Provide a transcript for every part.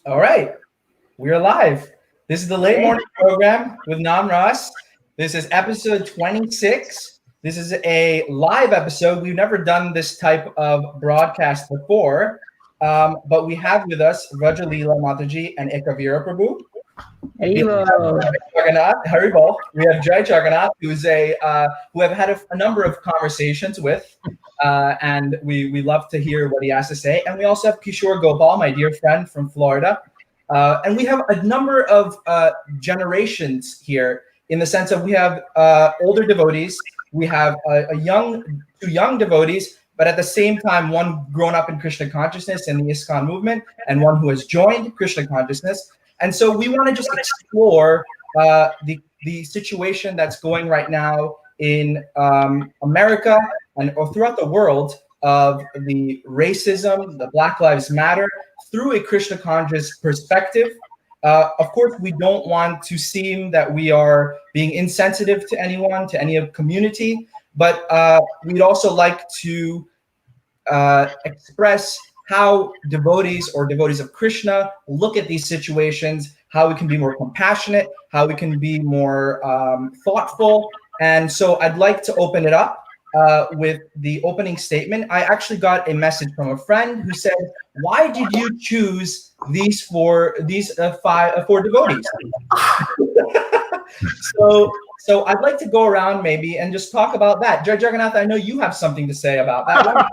All right, we're live. This is the late morning program with Namarasa. This is episode 26. This is a live episode. We've never done this type of broadcast before, but we have with us Rajalila Mataji and Ekavira Prabhu. Haribol. We have Jai Jagannath, who's who I've had a number of conversations with, and we love to hear what he has to say. And we also have Kishore Gopal, my dear friend from Florida, and we have a number of generations here in the sense of we have older devotees, we have two young devotees, but at the same time, one grown up in Krishna consciousness and the ISKCON movement, and one who has joined Krishna consciousness. And so we want to just explore the situation that's going right now in America or throughout the world of the racism, the Black Lives Matter, through a Krishna conscious perspective. Of course, we don't want to seem that we are being insensitive to anyone, to any community, but we'd also like to express how devotees or devotees of Krishna look at these situations, how we can be more compassionate, how we can be more thoughtful. And so I'd like to open it up with the opening statement. I actually got a message from a friend who said, "Why did you choose these four devotees?" So I'd like to go around maybe and just talk about that. Jai Jagannath, I know you have something to say about that.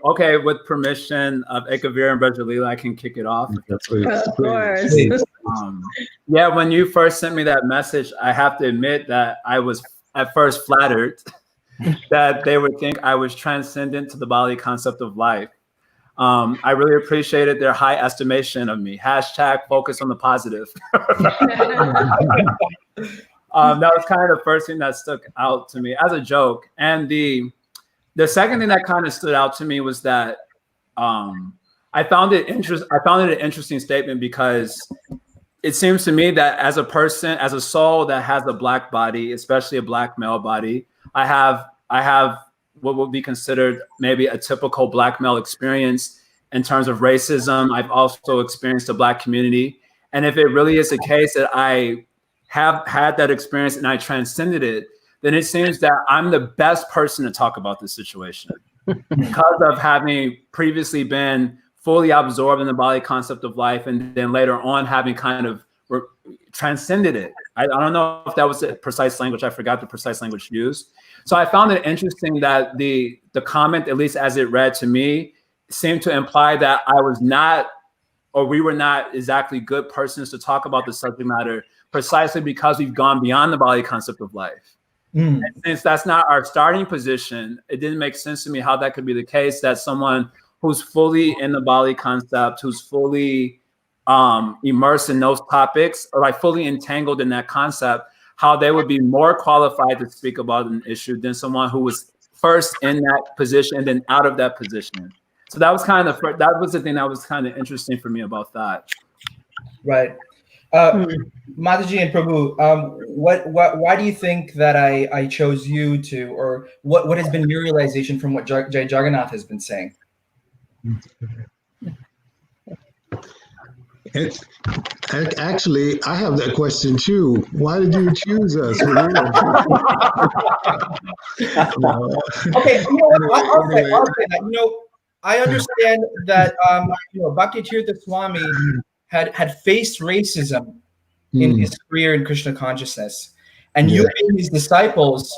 Okay, with permission of Ekavir and Rajalila, I can kick it off. Of course. Yeah, when you first sent me that message, I have to admit that I was at first flattered that they would think I was transcendent to the Bali concept of life. I really appreciated their high estimation of me. # focus on the positive. That was kind of the first thing that stuck out to me as a joke. And the second thing that kind of stood out to me was that I found it an interesting statement because it seems to me that as a person, as a soul that has a Black body, especially a Black male body, I have what would be considered maybe a typical Black male experience in terms of racism. I've also experienced the Black community. And if it really is the case that I have had that experience and I transcended it, then it seems that I'm the best person to talk about this situation because of having previously been fully absorbed in the Bali concept of life and then later on having kind of transcended it. I don't know if that was the precise language. I forgot the precise language used. So I found it interesting that the comment, at least as it read to me, seemed to imply that I was not, or we were not exactly good persons to talk about the subject matter precisely because we've gone beyond the Bali concept of life. And since that's not our starting position, it didn't make sense to me how that could be the case, that someone who's fully in the Bali concept, who's fully immersed in those topics, or like fully entangled in that concept, how they would be more qualified to speak about an issue than someone who was first in that position and then out of that position. So that was that was the thing that was kind of interesting for me about that. Right. Mataji and Prabhu, why do you think that I chose you to, or what has been your realization from what Jai Jagannath has been saying? Actually, I have that question too. Why did you choose us? Okay, I'll say that. I understand that Bhakti Tirtha Swami had faced racism in his career in Krishna consciousness, and you being his disciples,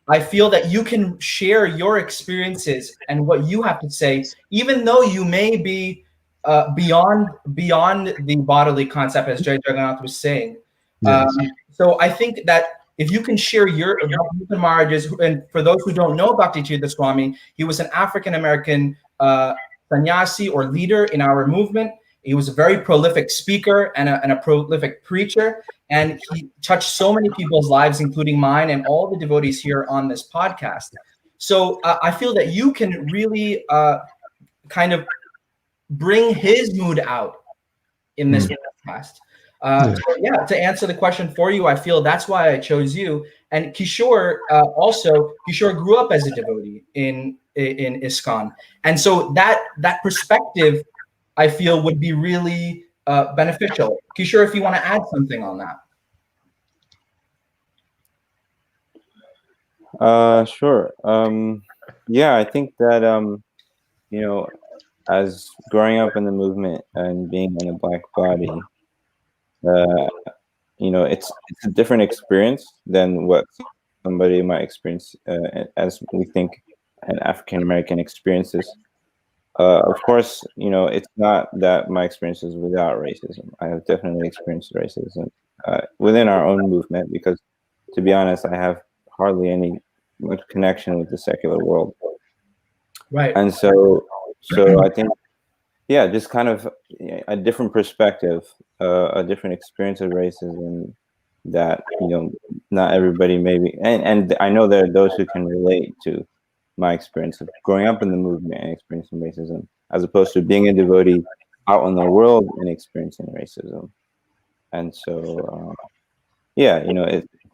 I feel that you can share your experiences and what you have to say, even though you may be beyond the bodily concept, as Jai Jagannath was saying. Yes. So I think that if you can share your Maharaj's, and for those who don't know Bhakti Tirtha Swami, he was an African-American sannyasi or leader in our movement. He was a very prolific speaker and a prolific preacher, and he touched so many people's lives, including mine and all the devotees here on this podcast. So I feel that you can really kind of bring his mood out in this podcast. So to answer the question for you, I feel that's why I chose you. And Kishore Kishore grew up as a devotee in ISKCON, and so that perspective I feel would be really beneficial. Kishore, if you want to add something on that. Sure. Yeah, I think that you know, as growing up in the movement and being in a Black body, uh, it's a different experience than what somebody might experience as we think an African American experiences. Of course, it's not that my experience is without racism. I have definitely experienced racism within our own movement because, to be honest, I have hardly any much connection with the secular world. Right. And so I think, yeah, just kind of a different perspective, a different experience of racism that, not everybody maybe, and I know there are those who can relate to my experience of growing up in the movement and experiencing racism, as opposed to being a devotee out in the world and experiencing racism. And so, yeah,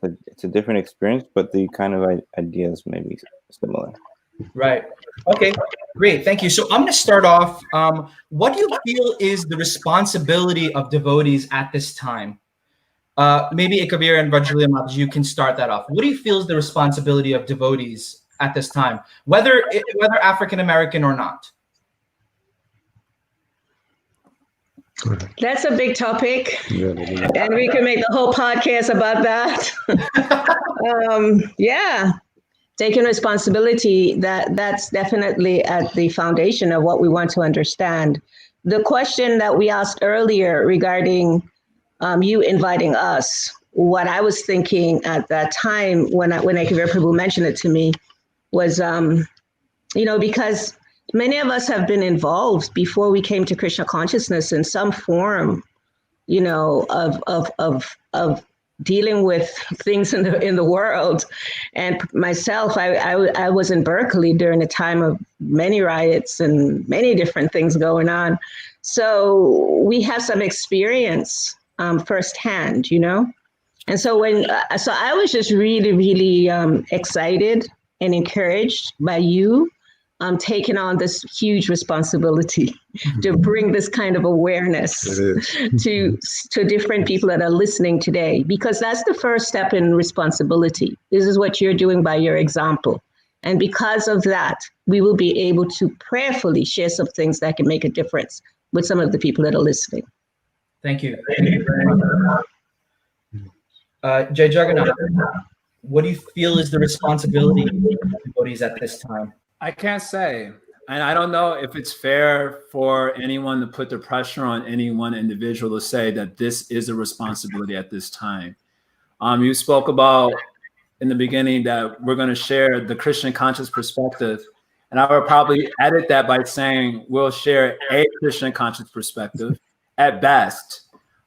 it's a different experience, but the kind of ideas may be similar. Right. Okay, great. Thank you. So I'm going to start off. What do you feel is the responsibility of devotees at this time? Maybe Ikavir and Vajralia Mataji, you can start that off. What do you feel is the responsibility of devotees at this time, whether African American or not? That's a big topic, and we can make the whole podcast about that. Yeah, taking responsibility, that's definitely at the foundation of what we want to understand. The question that we asked earlier regarding you inviting us, what I was thinking at that time when Ekavir Prabhu mentioned it to me was, because many of us have been involved before we came to Krishna consciousness in some form, of dealing with things in the world. And myself, I was in Berkeley during a time of many riots and many different things going on. So we have some experience firsthand, And so so I was just really, really excited and encouraged by you taking on this huge responsibility to bring this kind of awareness to different people that are listening today, because that's the first step in responsibility. This is what you're doing by your example. And because of that, we will be able to prayerfully share some things that can make a difference with some of the people that are listening. Thank you. Thank you very much. Jai Jagannath, what do you feel is the responsibility of devotees at this time? I can't say. And I don't know if it's fair for anyone to put the pressure on any one individual to say that this is a responsibility at this time. You spoke about in the beginning that we're going to share the Christian conscious perspective. And I would probably edit that by saying we'll share a Christian conscious perspective at best.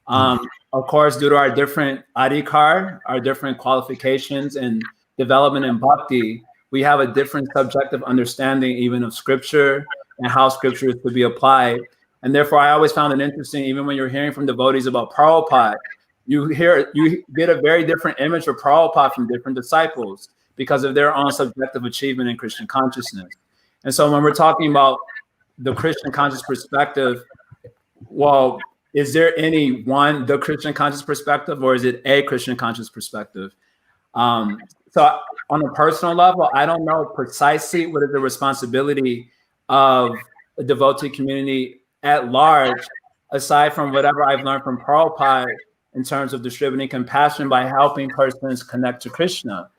Of course, due to our different adhikar, our different qualifications and development in bhakti, we have a different subjective understanding even of scripture and how scripture is to be applied. And therefore, I always found it interesting, even when you're hearing from devotees about Prabhupada, you get a very different image of Prabhupada from different disciples because of their own subjective achievement in Christian consciousness. And so when we're talking about the Christian conscious perspective, well, is there any one, the Christian conscious perspective, or is it a Christian conscious perspective? So on a personal level, I don't know precisely what is the responsibility of the devotee community at large, aside from whatever I've learned from Prabhupada in terms of distributing compassion by helping persons connect to Krishna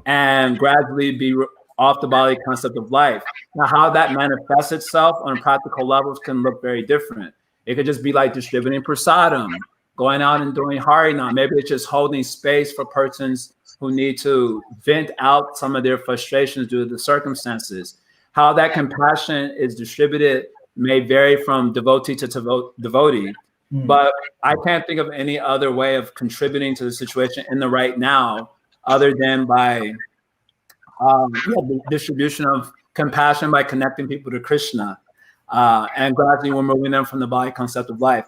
and gradually be off the body concept of life. Now, how that manifests itself on practical levels can look very different. It could just be like distributing prasadam, going out and doing harinam. Maybe it's just holding space for persons who need to vent out some of their frustrations due to the circumstances. How that compassion is distributed may vary from devotee to devotee, but I can't think of any other way of contributing to the situation in the right now other than by the distribution of compassion by connecting people to Krishna. And gradually we're moving them from the body concept of life.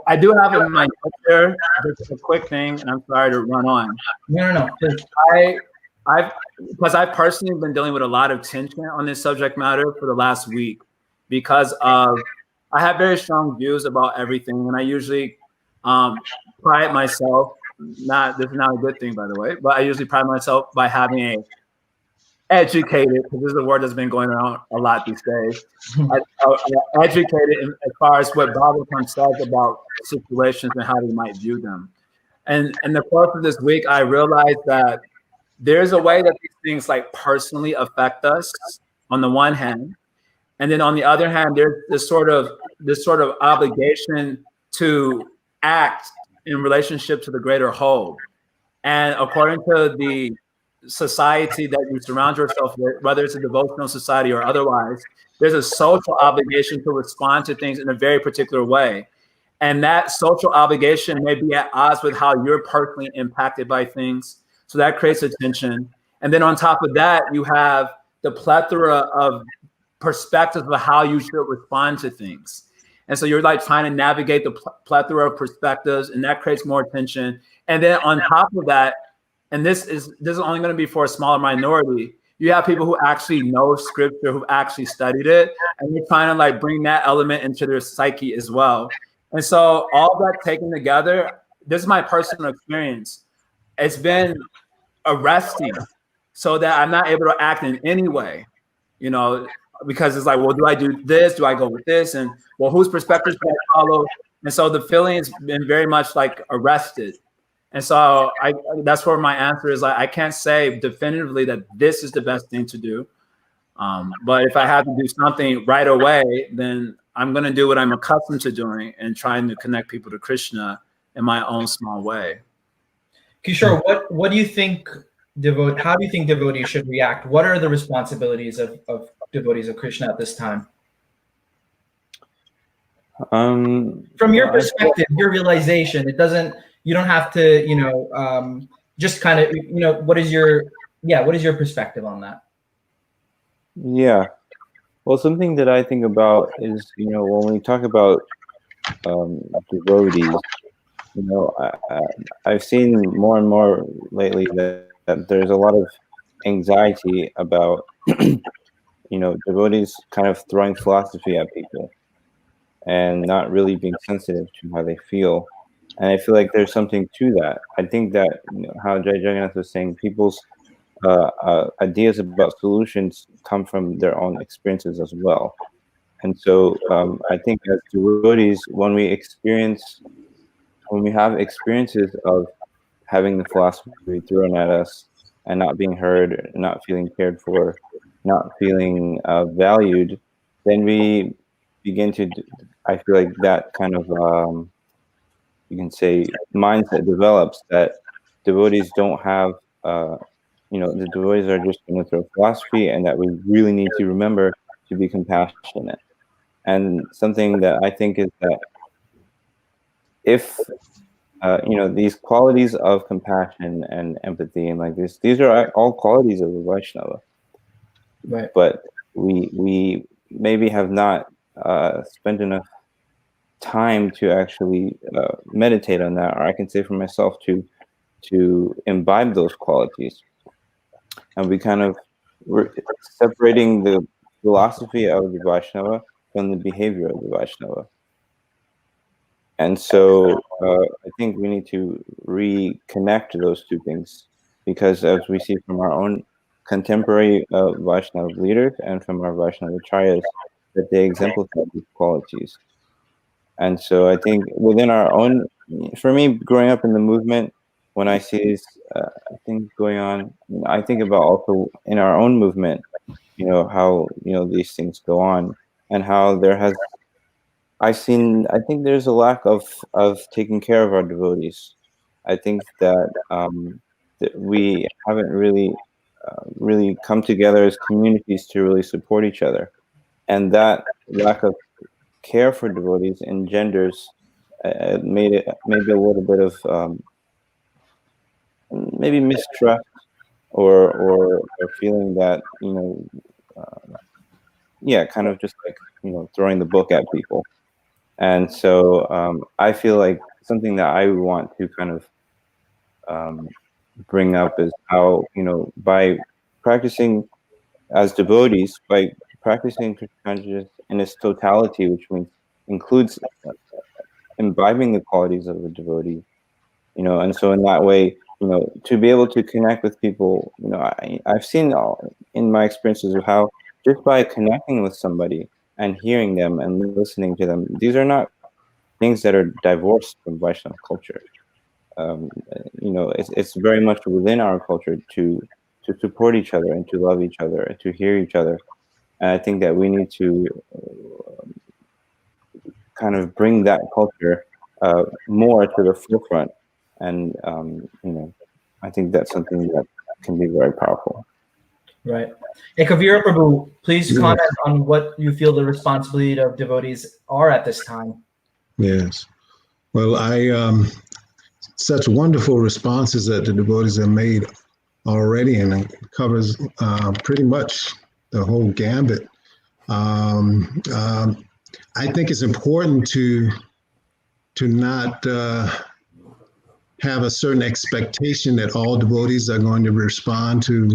I do have in my notes there just a quick thing, and I'm sorry to run on. No. Because I've personally been dealing with a lot of tension on this subject matter for the last week because of I have very strong views about everything, and I usually pride myself. Not this is not a good thing, by the way, but I usually pride myself by having a educated, because this is a word that's been going around a lot these days. Educated as far as what Bible says about situations and how we might view them. And in the course of this week, I realized that there's a way that these things like personally affect us on the one hand, and then on the other hand, there's this sort of obligation to act in relationship to the greater whole. And according to the society that you surround yourself with, whether it's a devotional society or otherwise, there's a social obligation to respond to things in a very particular way. And that social obligation may be at odds with how you're personally impacted by things. So that creates a tension. And then on top of that, you have the plethora of perspectives of how you should respond to things. And so you're like trying to navigate the plethora of perspectives, and that creates more tension. And then on top of that, and this is only going to be for a smaller minority, you have people who actually know scripture, who actually studied it, and you're trying to like bring that element into their psyche as well. And so all that taken together, this is my personal experience. It's been arresting so that I'm not able to act in any way, you know, because it's like, well, do I do this? Do I go with this? And well, whose perspective should I follow? And so the feeling has been very much like arrested. And so that's where my answer is. Like, I can't say definitively that this is the best thing to do. But if I have to do something right away, then I'm going to do what I'm accustomed to doing and trying to connect people to Krishna in my own small way. Kishore, what do you think how do you think devotees should react? What are the responsibilities of devotees of Krishna at this time? From your perspective, your realization, you don't have to, just kind of, what is your perspective on that? Yeah. Well, something that I think about is, when we talk about devotees, I've seen more and more lately that there's a lot of anxiety about, devotees kind of throwing philosophy at people and not really being sensitive to how they feel. And I feel like there's something to that. I think that how Jai Jagannath was saying, people's ideas about solutions come from their own experiences as well. And so I think as devotees, when we have experiences of having the philosophy thrown at us and not being heard, not feeling cared for, not feeling valued, then we begin to, I feel like that kind of, you can say, mindset develops that devotees don't have, the devotees are just going to throw philosophy, and that we really need to remember to be compassionate. And something that I think is that if, these qualities of compassion and empathy and like this, these are all qualities of a Vaishnava. Right. But we maybe have not spent enough time to actually meditate on that, or I can say for myself to imbibe those qualities. And we kind of we're separating the philosophy of the Vaishnava from the behavior of the Vaishnava. And so I think we need to reconnect those two things, because as we see from our own contemporary Vaishnava leaders and from our Vaishnava acharyas, that they exemplify these qualities. And so I think within our own, for me, growing up in the movement, when I see these things going on, I think about also in our own movement, how, these things go on, and how I think there's a lack of taking care of our devotees. I think that, that we haven't really come together as communities to really support each other. And that lack of care for devotees engenders maybe a little bit of maybe mistrust or feeling that kind of just like throwing the book at people. And so I feel like something that I want to kind of bring up is how by practicing as devotees, by practicing Krishna consciousness in its totality, which means includes imbibing the qualities of a devotee, and so in that way, to be able to connect with people, I've seen in my experiences of how just by connecting with somebody and hearing them and listening to them, these are not things that are divorced from Vaishnava culture. It's very much within our culture to support each other and to love each other and to hear each other. And I think that we need to kind of bring that culture more to the forefront. And, I think that's something that can be very powerful. Right. Hey, Kavira Prabhu, please comment on what you feel the responsibility of devotees are at this time. Yes. Well, such wonderful responses that the devotees have made already, and it covers pretty much the whole gambit. I think it's important to not have a certain expectation that all devotees are going to respond to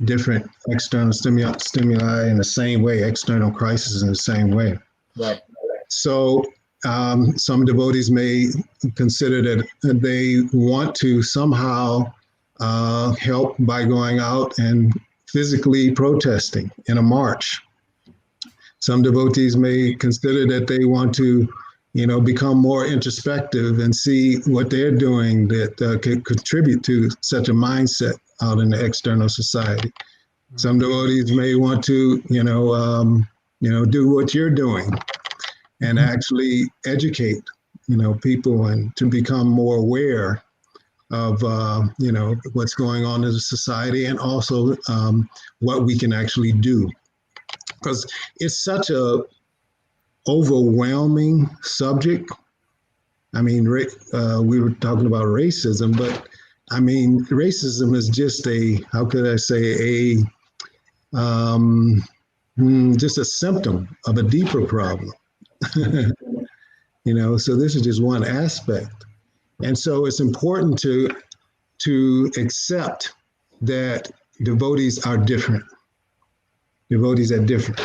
different external stimuli in the same way, external crises in the same way. Right. So some devotees may consider that they want to somehow help by going out and physically protesting in a march. Some devotees may consider that they want to, become more introspective and see what they're doing that can contribute to such a mindset out in the external society. Some devotees may want to, do what you're doing and actually educate, people and to become more aware of, what's going on in the society and also what we can actually do. Because it's such a overwhelming subject. I mean, we were talking about racism, but I mean, racism is just how could I say, just a symptom of a deeper problem. So this is just one aspect. And so it's important to accept that devotees are different. Devotees are different.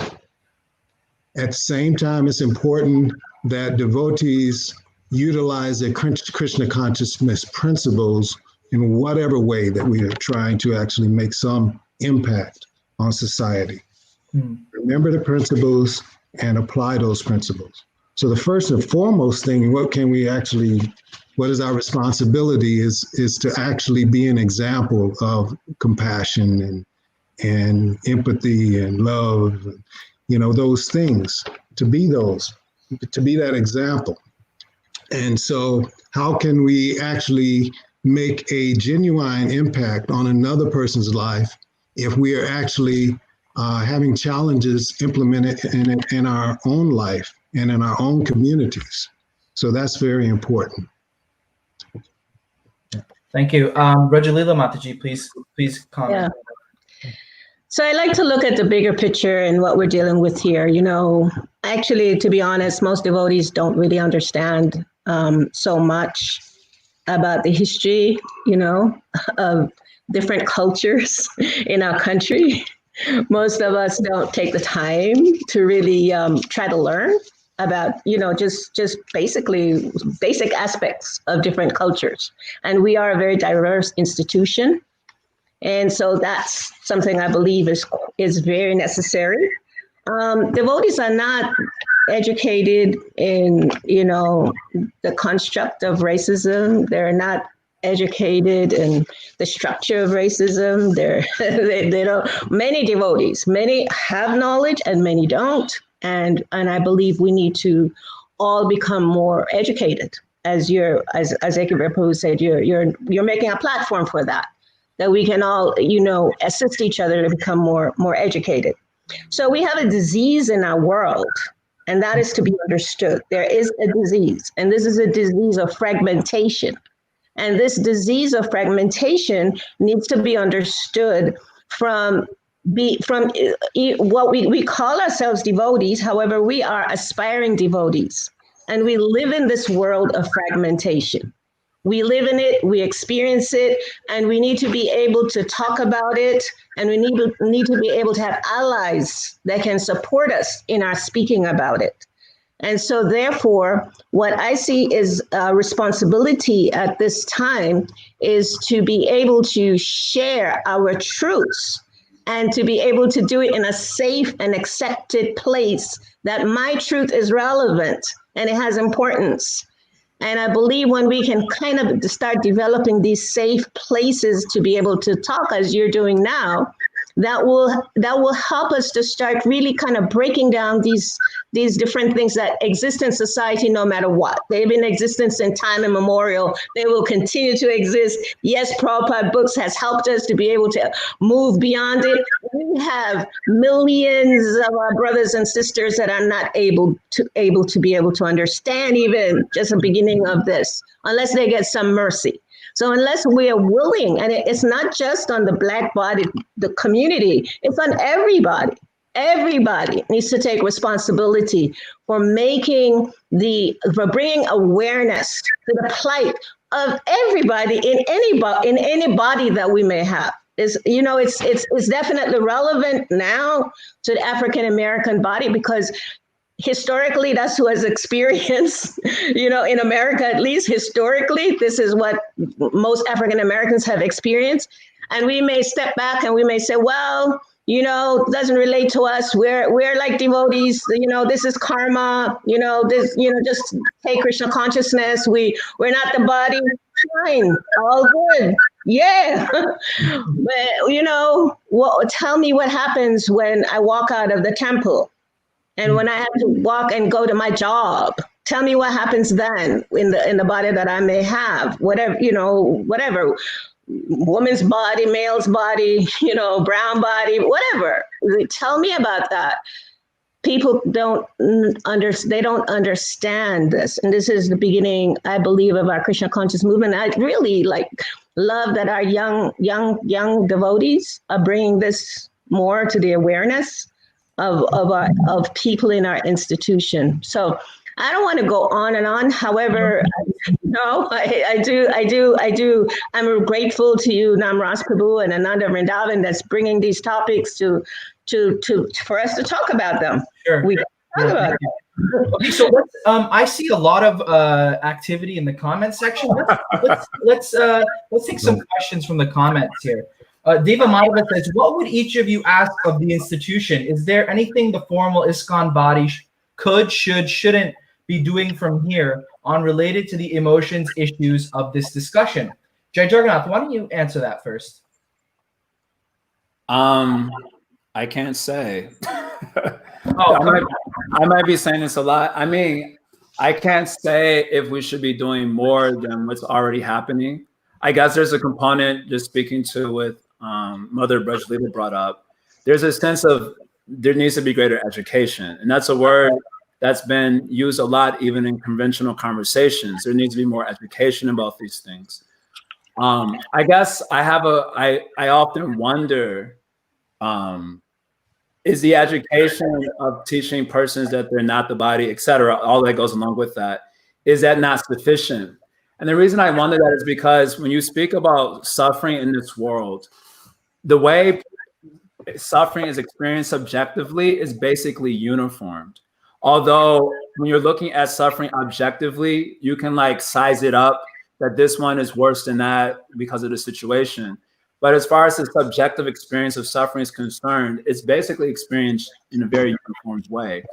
At the same time, it's important that devotees utilize their Krishna consciousness principles in whatever way that we are trying to actually make some impact on society. Remember the principles and apply those principles. So the first and foremost thing, what is our responsibility is to actually be an example of compassion and empathy and love, those things, to be that example. And so how can we actually make a genuine impact on another person's life if we are actually having challenges implemented in our own life and in our own communities? So that's very important. Thank you. Rajalila Mataji, please comment. Yeah. So I like to look at the bigger picture and what we're dealing with here. Actually, to be honest, most devotees don't really understand so much about the history, of different cultures in our country. Most of us don't take the time to really try to learn about, just basically basic aspects of different cultures. And we are a very diverse institution. And so that's something I believe is very necessary. Devotees are not educated in, the construct of racism. They're not educated in the structure of racism. They don't. Many devotees, many have knowledge and many don't. And I believe we need to all become more educated. As Ekavir Prabhu said, you're making a platform for that we can all, assist each other to become more educated. So we have a disease in our world, and that is to be understood. There is a disease, and this is a disease of fragmentation. And this disease of fragmentation needs to be understood from what we call ourselves devotees. However, we are aspiring devotees, and we live in this world of fragmentation. We live in it, we experience it, and we need to be able to talk about it, and we need to be able to have allies that can support us in our speaking about it. And so, therefore, what I see is a responsibility at this time is to be able to share our truths and to be able to do it in a safe and accepted place that my truth is relevant and it has importance. And I believe when we can kind of start developing these safe places to be able to talk as you're doing now, that will help us to start really kind of breaking down these different things that exist in society no matter what. They've been in existence in time immemorial. They will continue to exist. Yes, Prabhupada books has helped us to be able to move beyond it. We have millions of our brothers and sisters that are not able to be able to understand even just the beginning of this, unless they get some mercy. So unless we are willing, and it's not just on the Black body, the community, it's on everybody. Everybody needs to take responsibility for for bringing awareness to the plight of everybody in any body that we may have. It's definitely relevant now to the African American body because historically, that's who has experienced, in America, at least historically, this is what most African Americans have experienced. And we may step back and we may say, well, it doesn't relate to us. We're like devotees, this is karma, just take Krishna consciousness. We're not the body. Fine, all good. Yeah. But, tell me what happens when I walk out of the temple. And when I have to walk and go to my job, tell me what happens then in the body that I may have, whatever, woman's body, male's body, brown body, whatever. Tell me about that. People don't understand this. And this is the beginning, I believe, of our Krishna conscious movement. I really love that our young devotees are bringing this more to the awareness of people in our institution. So I don't want to go on and on. However, I do. I'm grateful to you, Namarasa Prabhu and Ananda Vrindavan, that's bringing these topics for us to talk about them. Sure. We talk about them. Okay, so I see a lot of activity in the comment section. Let's take some questions from the comments here. Deva Madhava says, what would each of you ask of the institution? Is there anything the formal ISKCON body shouldn't be doing from here on related to the emotions issues of this discussion? Jai Jagannath, why don't you answer that first? I can't say. I might be saying this a lot. I mean, I can't say if we should be doing more than what's already happening. I guess there's a component, just speaking to what Mother Brajlita brought up, there's a sense of there needs to be greater education. And that's a word that's been used a lot, even in conventional conversations. There needs to be more education about these things. I guess I often wonder, is the education of teaching persons that they're not the body, et cetera, all that goes along with that, is that not sufficient? And the reason I wonder that is because when you speak about suffering in this world, the way suffering is experienced subjectively is basically uniformed. Although when you're looking at suffering objectively, you can size it up that this one is worse than that because of the situation. But as far as the subjective experience of suffering is concerned, it's basically experienced in a very uniformed way.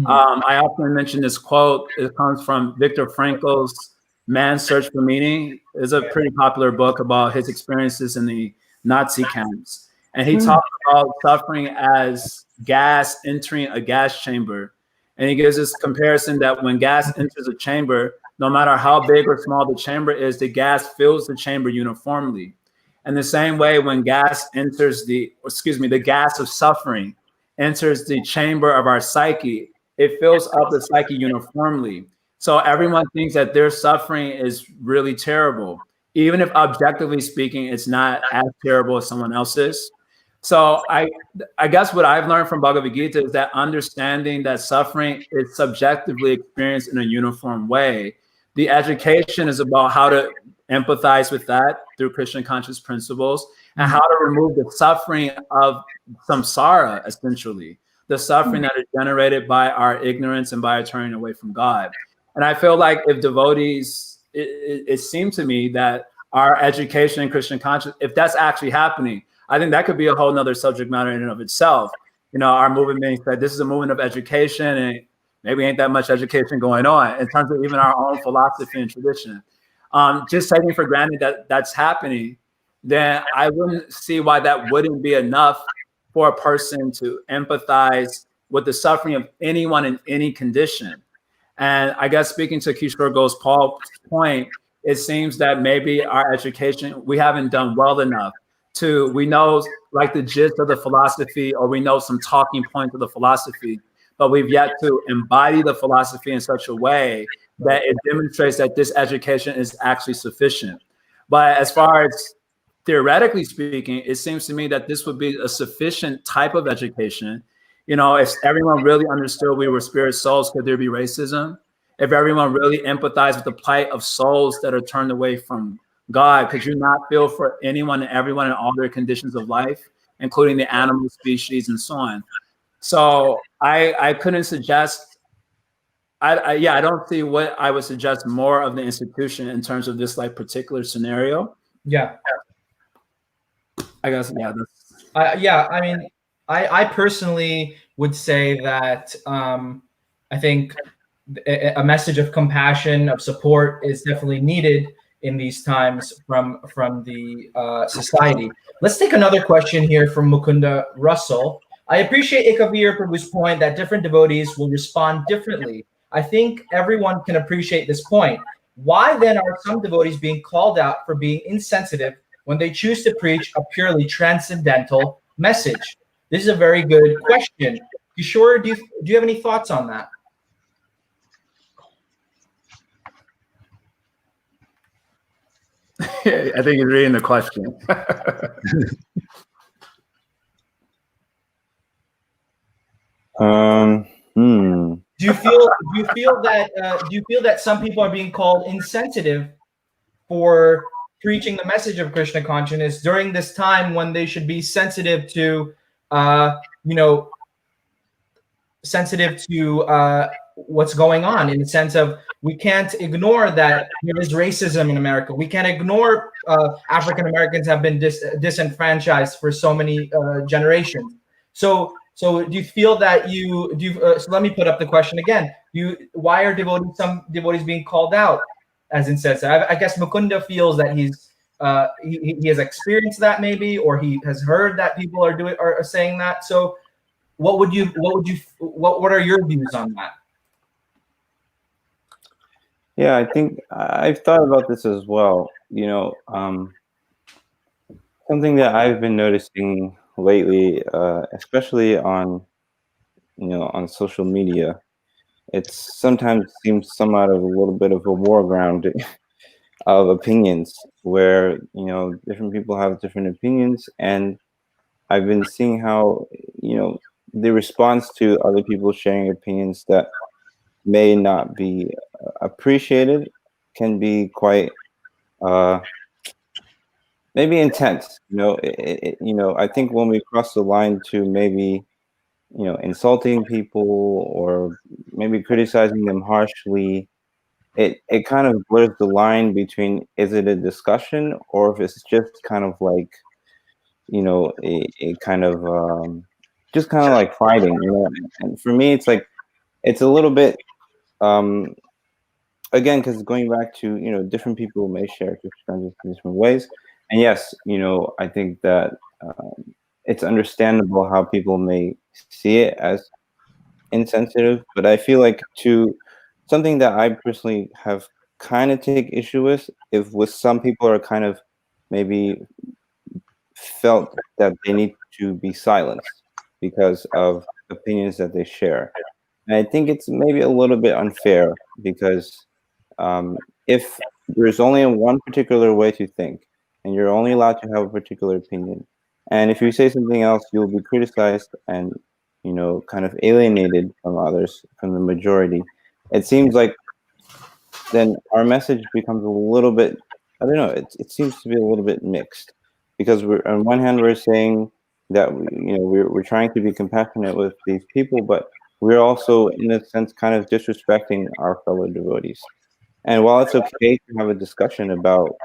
I often mention this quote. It comes from Viktor Frankl's Man's Search for Meaning. It's a pretty popular book about his experiences in the Nazi camps. And he talks about suffering as gas entering a gas chamber. And he gives this comparison that when gas enters a chamber, no matter how big or small the chamber is, the gas fills the chamber uniformly. And the same way, when gas enters the gas of suffering enters the chamber of our psyche, it fills up the psyche uniformly. So everyone thinks that their suffering is really terrible, even if objectively speaking, it's not as terrible as someone else's. So I guess what I've learned from Bhagavad Gita is that understanding that suffering is subjectively experienced in a uniform way. The education is about how to empathize with that through Krishna conscious principles and how to remove the suffering of samsara, essentially. the suffering that is generated by our ignorance and by turning away from God. And I feel like if devotees, it seemed to me that our education in Christian consciousness, if that's actually happening, I think that could be a whole nother subject matter in and of itself. You know, our movement being said this is a movement of education, and maybe ain't that much education going on in terms of even our own philosophy and tradition. Just taking for granted that that's happening, then I wouldn't see why that wouldn't be enough for a person to empathize with the suffering of anyone in any condition. And I guess speaking to Kishore Ghosh's point, it seems that maybe our education, we haven't done well enough to, we know like the gist of the philosophy, or we know some talking points of the philosophy, but we've yet to embody the philosophy in such a way that it demonstrates that this education is actually sufficient. But as far as theoretically speaking, it seems to me that this would be a sufficient type of education. You know, if everyone really understood we were spirit souls, could there be racism? If everyone really empathized with the plight of souls that are turned away from God, could you not feel for anyone and everyone in all their conditions of life, including the animal species and so on? So I couldn't suggest, I don't see what I would suggest more of the institution in terms of this like particular scenario. Yeah. I guess, yeah. I mean, I personally would say that I think a message of compassion, of support, is definitely needed in these times from the society. Let's take another question here from Mukunda Russell. I appreciate Ekavir Prabhu's point that different devotees will respond differently. I think everyone can appreciate this point. Why then are some devotees being called out for being insensitive when they choose to preach a purely transcendental message? This is a very good question. Kishore, do you have any thoughts on that? I think he's reading the question. Do you feel that some people are being called insensitive for preaching the message of Krishna consciousness during this time when they should be sensitive to what's going on, in the sense of we can't ignore that there is racism in America. We can't ignore African Americans have been disenfranchised for so many generations. So do you feel that so let me put up the question again. Why are some devotees being called out as insensitive? I guess Mukunda feels that he has experienced that, maybe, or he has heard that people are saying that. So what are your views on that? Yeah, I think I've thought about this as well. You know, something that I've been noticing lately, especially on social media, it sometimes seems somewhat of a little bit of a war ground of opinions, where different people have different opinions, and I've been seeing how the response to other people sharing opinions that may not be appreciated can be quite maybe intense. I think when we cross the line to maybe insulting people or maybe criticizing them harshly, it kind of blurs the line between, is it a discussion, or if it's just kind of like a kind of just kind of like fighting. And for me, it's like it's a little bit again, because going back to different people may share Christian in different ways, and yes, I think that it's understandable how people may see it as insensitive, but I feel like something that I personally have kind of take issue with, if with some people are kind of maybe felt that they need to be silenced because of opinions that they share. And I think it's maybe a little bit unfair, because if there's only one particular way to think, and you're only allowed to have a particular opinion, and if you say something else, you'll be criticized and kind of alienated from others, from the majority. It seems like then our message becomes a little bit, I don't know, it seems to be a little bit mixed, because on one hand we're saying that we're trying to be compassionate with these people, but we're also in a sense kind of disrespecting our fellow devotees. And while it's okay to have a discussion about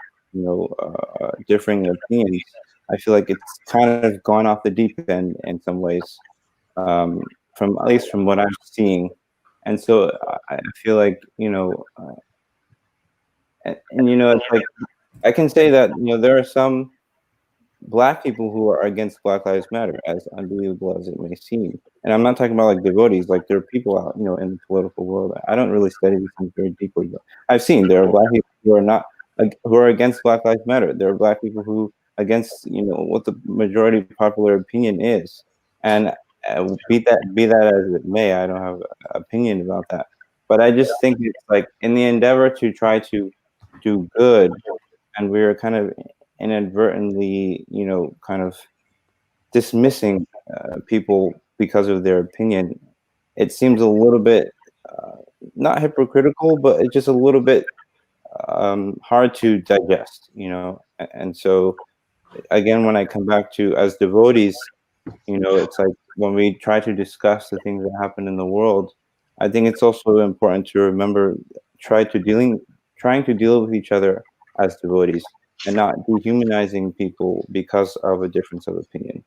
differing opinions, I feel like it's kind of gone off the deep end in some ways, from at least from what I'm seeing. And so I feel like it's like I can say that there are some Black people who are against Black Lives Matter, as unbelievable as it may seem. And I'm not talking about like devotees. Like there are people out, in the political world. I don't really study these things very deeply, but I've seen there are Black people who are not who are against Black Lives Matter. There are Black people who against what the majority popular opinion is. And be that as it may, I don't have an opinion about that. But I just think it's like in the endeavor to try to do good, and we're kind of inadvertently, kind of dismissing people because of their opinion. It seems a little bit not hypocritical, but it's just a little bit hard to digest, And so, again, when I come back to as devotees, it's like when we try to discuss the things that happen in the world, I think it's also important to remember trying to deal with each other as devotees, and not dehumanizing people because of a difference of opinion.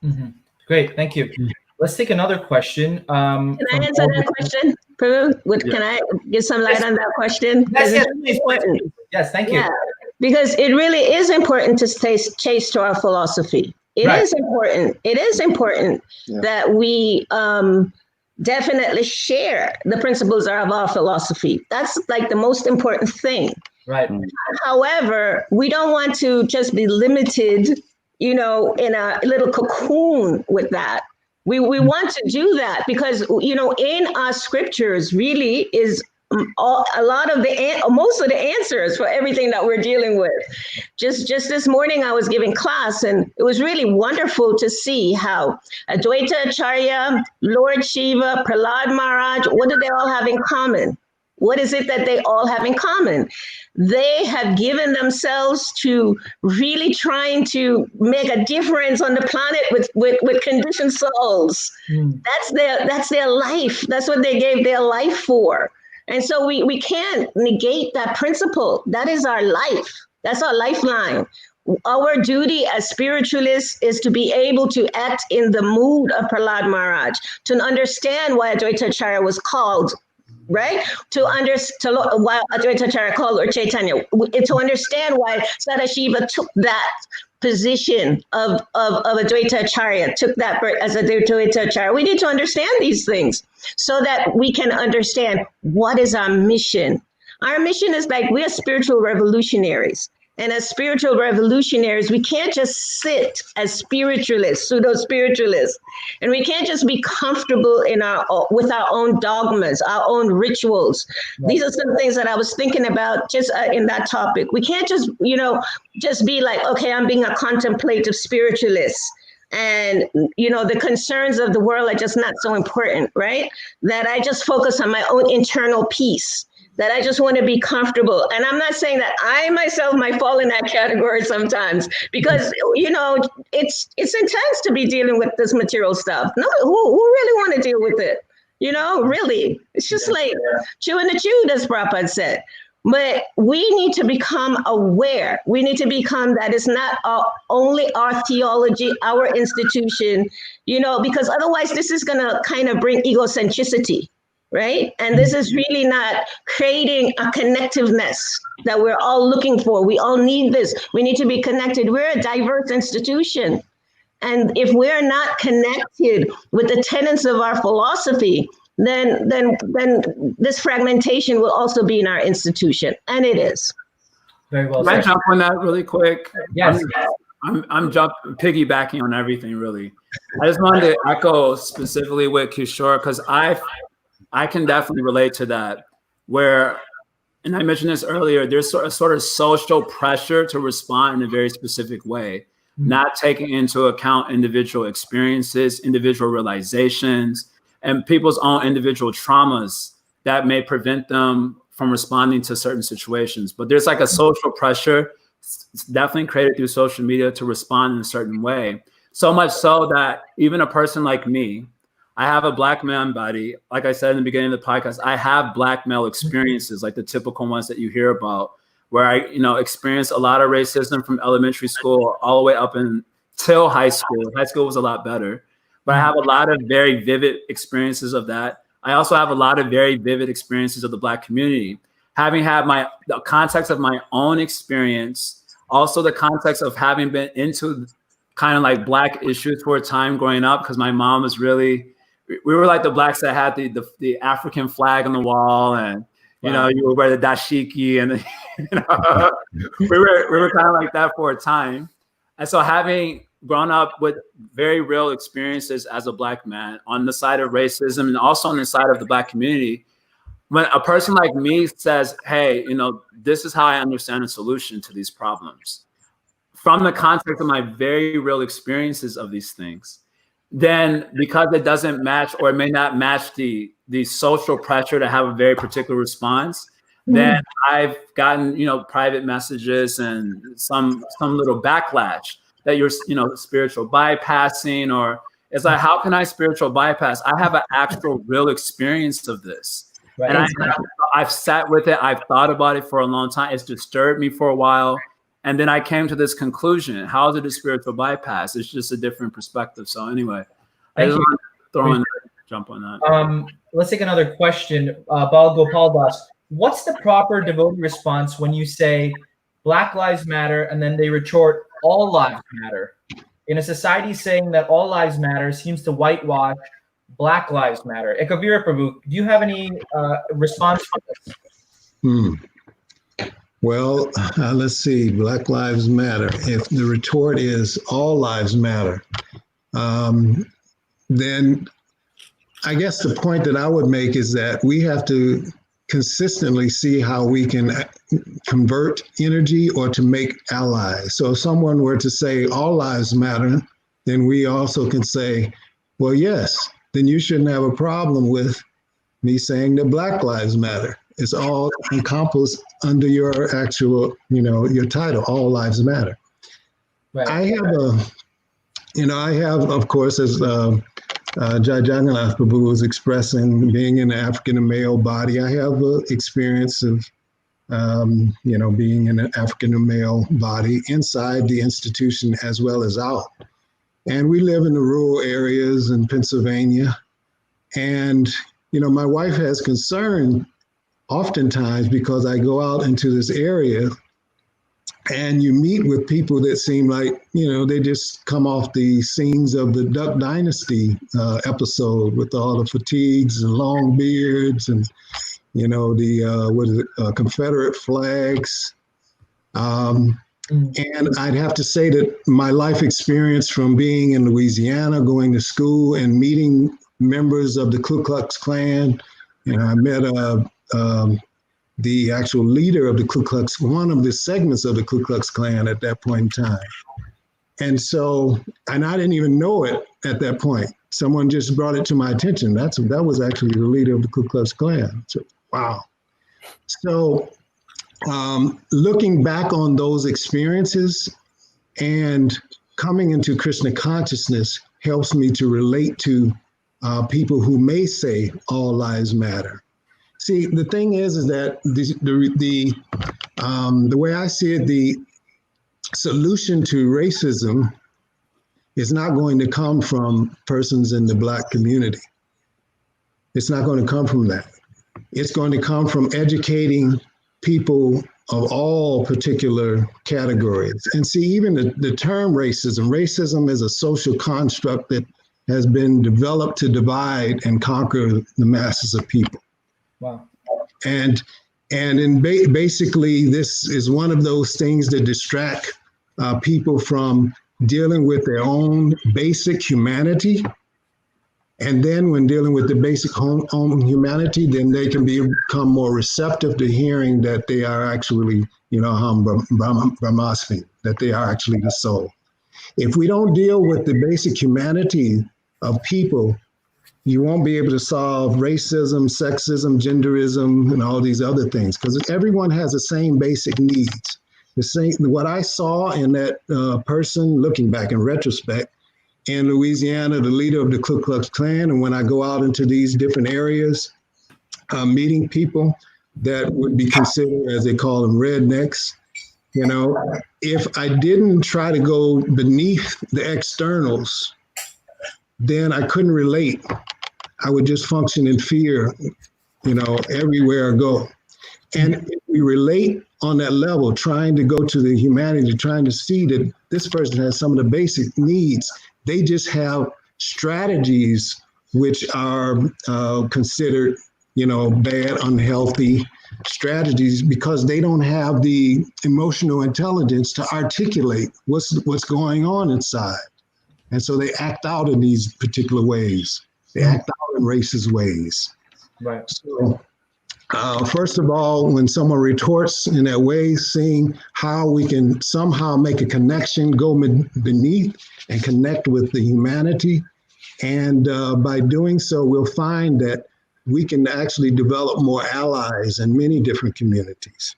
Mm-hmm. Great, thank you. Let's take another question. Can I answer that question, Prabhu? Can I give some light on that question? Yes, yes, thank you. Yeah, because it really is important to stay chase to our philosophy. It is important. It is important that we definitely share the principles of our philosophy. That's like the most important thing. Right. However, we don't want to just be limited, in a little cocoon with that. We want to do that because, in our scriptures really is most of the answers for everything that we're dealing with. Just this morning, I was giving class, and it was really wonderful to see how Advaita Acharya, Lord Shiva, Prahlad Maharaj, what do they all have in common? What is it that they all have in common? They have given themselves to really trying to make a difference on the planet with conditioned souls. That's their life. That's what they gave their life for. And so we can't negate that principle. That is our life. That's our lifeline. Our duty as spiritualists is to be able to act in the mood of Prahlad Maharaj, to understand why Advaita Acharya was called, right? To understand why Advaita Acharya called Lord Chaitanya, to understand why Sadashiva took that position of Advaita Acharya, took that as Advaita Acharya. We need to understand these things so that we can understand what is our mission. Our mission is like we are spiritual revolutionaries. And as spiritual revolutionaries, we can't just sit as spiritualists, pseudo-spiritualists, and we can't just be comfortable with our own dogmas, our own rituals. Right. These are some things that I was thinking about just in that topic. We can't just, just be like, okay, I'm being a contemplative spiritualist. And, the concerns of the world are just not so important, right? That I just focus on my own internal peace. That I just want to be comfortable. And I'm not saying that I myself might fall in that category sometimes because, it's intense to be dealing with this material stuff. No, who really want to deal with it? Really, it's just like chewing the chew, as Prabhupada said. But we need to become aware. We need to become that it's not only our theology, our institution, because otherwise this is going to kind of bring egocentricity. Right? And this is really not creating a connectiveness that we're all looking for. We all need this. We need to be connected. We're a diverse institution. And if we're not connected with the tenets of our philosophy, then this fragmentation will also be in our institution. And it is. Very well. Can I jump on that really quick? Yes. I'm piggybacking on everything, really. I just wanted to echo specifically with Kishore, because I can definitely relate to that, and I mentioned this earlier, there's a sort of social pressure to respond in a very specific way, not taking into account individual experiences, individual realizations, and people's own individual traumas that may prevent them from responding to certain situations. But there's like a social pressure, it's definitely created through social media, to respond in a certain way. So much so that even a person like me, I have a black man body. Like I said in the beginning of the podcast, I have black male experiences, like the typical ones that you hear about, where I, experienced a lot of racism from elementary school all the way up until high school. High school was a lot better, but I have a lot of very vivid experiences of that. I also have a lot of very vivid experiences of the Black community. Having had the context of my own experience, also the context of having been into kind of like Black issues for a time growing up, because my mom was really, we were like the Blacks that had the African flag on the wall, and you would wear the dashiki, and we were kind of like that for a time. And so having grown up with very real experiences as a Black man on the side of racism and also on the side of the Black community, when a person like me says, hey, this is how I understand a solution to these problems, from the context of my very real experiences of these things, then because it doesn't match, or it may not match the social pressure to have a very particular response, then I've gotten, private messages and some little backlash that you're, spiritual bypassing, or it's like, how can I spiritual bypass? I have an actual real experience of this. Right. And I've sat with it. I've thought about it for a long time. It's disturbed me for a while. And then I came to this conclusion. How is it a spiritual bypass? It's just a different perspective. So anyway, I just want to jump on that. Let's take another question. Bal Gopal Das, what's the proper devotee response when you say Black Lives Matter and then they retort all lives matter? In a society saying that all lives matter seems to whitewash Black Lives Matter. Ekavira Prabhu, do you have any response for this? Well, let's see. Black Lives Matter. If the retort is all lives matter, then I guess the point that I would make is that we have to consistently see how we can convert energy or to make allies. So if someone were to say all lives matter, then we also can say, well, yes, then you shouldn't have a problem with me saying that Black Lives Matter. It's all encompassed under your actual, your title, All Lives Matter. Right. I have, of course, as Jai Jagannath Prabhu was expressing, being in an African male body, I have an experience of, being in an African male body inside the institution as well as out. And we live in the rural areas in Pennsylvania. And, my wife has concern oftentimes because I go out into this area and you meet with people that seem like, they just come off the scenes of the Duck Dynasty episode with all the fatigues and long beards and, the Confederate flags. And I'd have to say that my life experience from being in Louisiana, going to school and meeting members of the Ku Klux Klan, I met the actual leader of the Ku Klux, one of the segments of the Ku Klux Klan at that point in time. And so, and I didn't even know it at that point. Someone just brought it to my attention. That was actually the leader of the Ku Klux Klan. So, wow. So, looking back on those experiences and coming into Krishna consciousness helps me to relate to people who may say all lives matter. See, the thing is that the way I see it, the solution to racism is not going to come from persons in the Black community. It's not going to come from that. It's going to come from educating people of all particular categories. And see, even the term racism is a social construct that has been developed to divide and conquer the masses of people. Wow. And basically, this is one of those things that distract people from dealing with their own basic humanity. And then when dealing with the basic own humanity, then they can become more receptive to hearing that they are actually, Brahmasmi, that they are actually the soul. If we don't deal with the basic humanity of people, you won't be able to solve racism, sexism, genderism, and all these other things, because everyone has the same basic needs. The same. What I saw in that person, looking back in retrospect, in Louisiana, the leader of the Ku Klux Klan. And when I go out into these different areas, meeting people that would be considered, as they call them, rednecks, you know, if I didn't try to go beneath the externals, then I couldn't relate. I would just function in fear, you know, everywhere I go. And if we relate on that level, trying to go to the humanity, trying to see that this person has some of the basic needs, they just have strategies which are considered, you know, bad, unhealthy strategies because they don't have the emotional intelligence to articulate what's going on inside. And so they act out in these particular ways. They act out in racist ways. Right. So first of all, when someone retorts in that way, seeing how we can somehow make a connection, go beneath and connect with the humanity. And by doing so, we'll find that we can actually develop more allies in many different communities.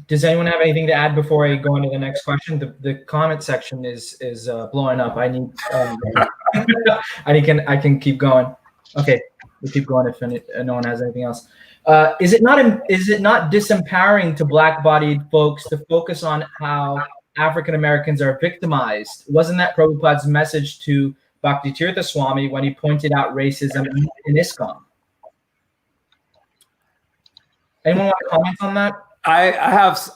Does anyone have anything to add before I go into the next question? The comment section is blowing up. I need I can keep going. Okay, we'll keep going if no one has anything else. Is it not disempowering to Black-bodied folks to focus on how African Americans are victimized? Wasn't that Prabhupada's message to Bhaktitirtha Swami when he pointed out racism in ISKCON? Anyone want to comment on that? I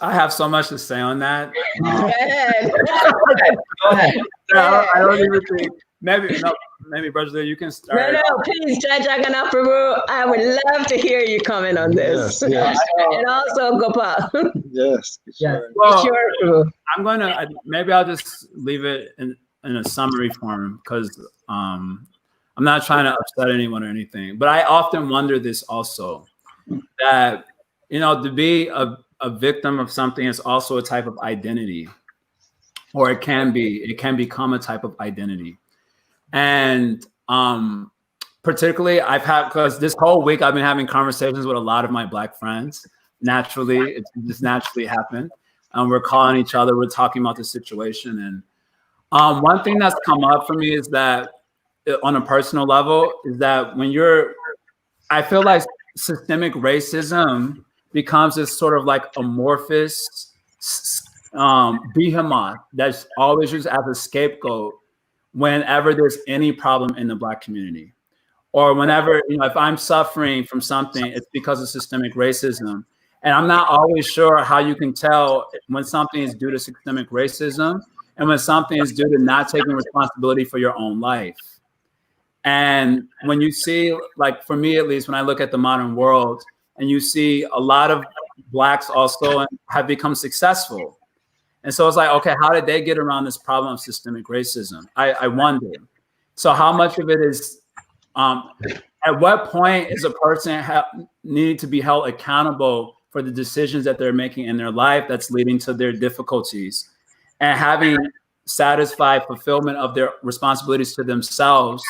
have so much to say on that. Go ahead. Go ahead. No, I don't even think. Maybe Brother, you can start. No, please, Jai Jagannath Prabhu, I would love to hear you comment on this. Yes. And also Gopal. Yes. Yeah. Well, Sure, Prabhu. I'm gonna maybe I'll just leave it in a summary form because I'm not trying to upset anyone or anything. But I often wonder this also, that you know, to be a victim of something is also a type of identity, or it can become a type of identity. And particularly because this whole week I've been having conversations with a lot of my Black friends. Naturally, it just naturally happened. We're calling each other, we're talking about the situation. And one thing that's come up for me is that on a personal level is that I feel like systemic racism becomes this sort of like amorphous behemoth that's always used as a scapegoat whenever there's any problem in the Black community, or whenever, you know, if I'm suffering from something, it's because of systemic racism. And I'm not always sure how you can tell when something is due to systemic racism and when something is due to not taking responsibility for your own life. And when you see, like for me at least, when I look at the modern world and you see a lot of Blacks also have become successful. And so it's like, okay, how did they get around this problem of systemic racism? I wonder. So how much of it is, at what point is a person needing to be held accountable for the decisions that they're making in their life that's leading to their difficulties, and having satisfied fulfillment of their responsibilities to themselves,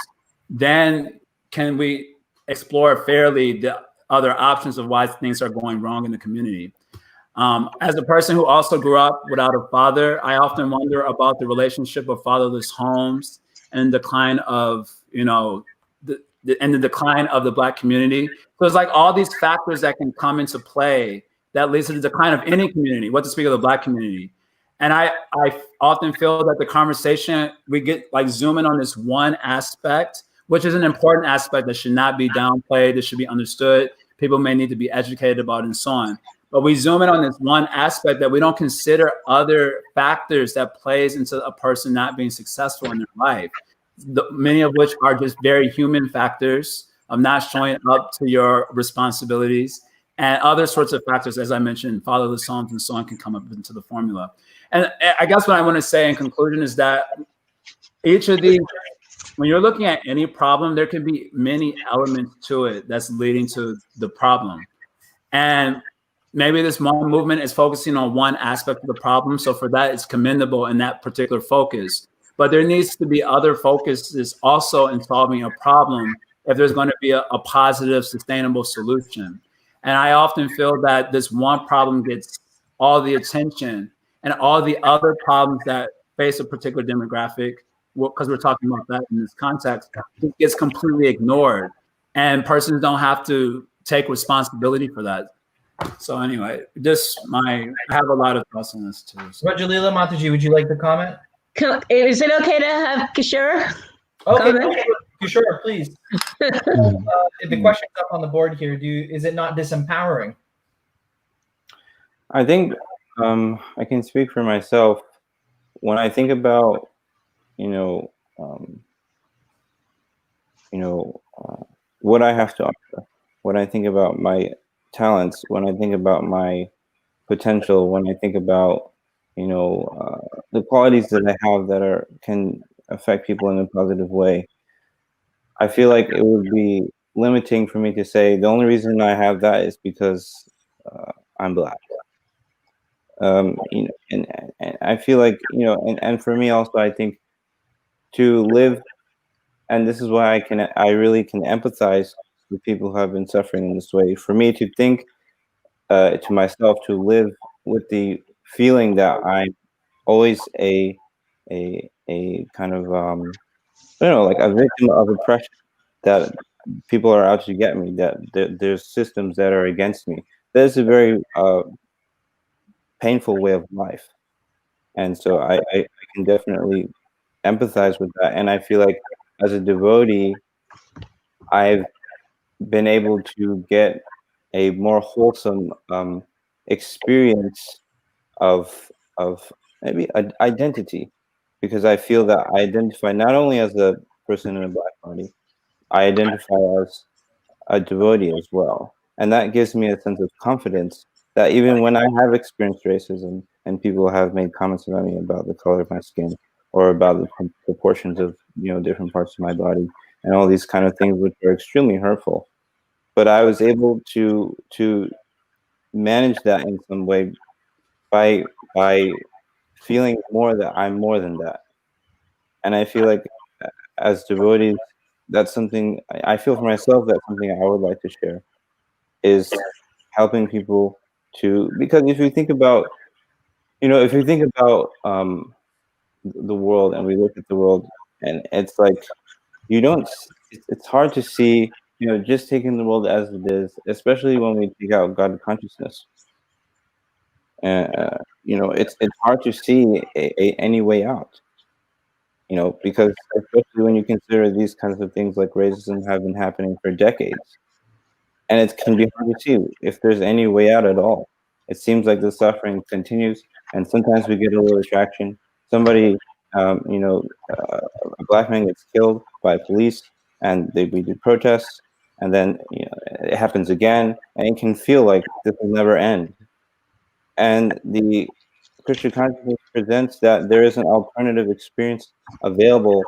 then can we explore fairly the other options of why things are going wrong in the community. As a person who also grew up without a father, I often wonder about the relationship of fatherless homes and the decline of, you know, the decline of the Black community. So it's like all these factors that can come into play that leads to the decline of any community, what to speak of the Black community. And I often feel that the conversation, we get like zoom in on this one aspect, which is an important aspect that should not be downplayed, that should be understood. People may need to be educated about and so on. But we zoom in on this one aspect that we don't consider other factors that plays into a person not being successful in their life. Many of which are just very human factors of not showing up to your responsibilities, and other sorts of factors, as I mentioned, fatherless homes and so on, can come up into the formula. And I guess what I want to say in conclusion is that each of these, when you're looking at any problem, there can be many elements to it that's leading to the problem. And maybe this one movement is focusing on one aspect of the problem. So for that, it's commendable in that particular focus. But there needs to be other focuses also in solving a problem if there's going to be a positive, sustainable solution. And I often feel that this one problem gets all the attention, and all the other problems that face a particular demographic, because we're talking about that in this context, it gets completely ignored, and persons don't have to take responsibility for that. So anyway, I have a lot of thoughts on this too. So. Rajalila Mataji, would you like to comment? Is it okay to have Kishore? Okay, comment? sure, please. The question's up on the board here. Is it not disempowering? I think I can speak for myself. When I think about, what I have to offer, when I think about my talents, when I think about my potential, when I think about, the qualities that I have that can affect people in a positive way, I feel like it would be limiting for me to say the only reason I have that is because I'm Black. And I feel like, and for me also, I think to live, and this is why I really can empathize with people who have been suffering in this way. For me to think to myself, to live with the feeling that I'm always a kind of like a victim of oppression, that people are out to get me, that there's systems that are against me. That is a very painful way of life, and so I can definitely empathize with that. And I feel like as a devotee, I've been able to get a more wholesome experience of maybe identity, because I feel that I identify not only as a person in a Black body, I identify as a devotee as well, and that gives me a sense of confidence that even when I have experienced racism and people have made comments about me about the color of my skin or about the proportions of different parts of my body and all these kind of things which are extremely hurtful, but I was able to manage that in some way by feeling more that I'm more than that. And I feel like as devotees, that's something I feel for myself, that's something I would like to share, is helping people to, because if you think about the world, and we look at the world, and it's like it's hard to see, just taking the world as it is, especially when we take out God consciousness. It's hard to see any way out. Because especially when you consider these kinds of things like racism have been happening for decades, and it can be hard to see if there's any way out at all. It seems like the suffering continues, and sometimes we get a little distraction. Somebody, a Black man gets killed by police, and we do protests, and then it happens again, and it can feel like this will never end. And the Christian consciousness presents that there is an alternative experience available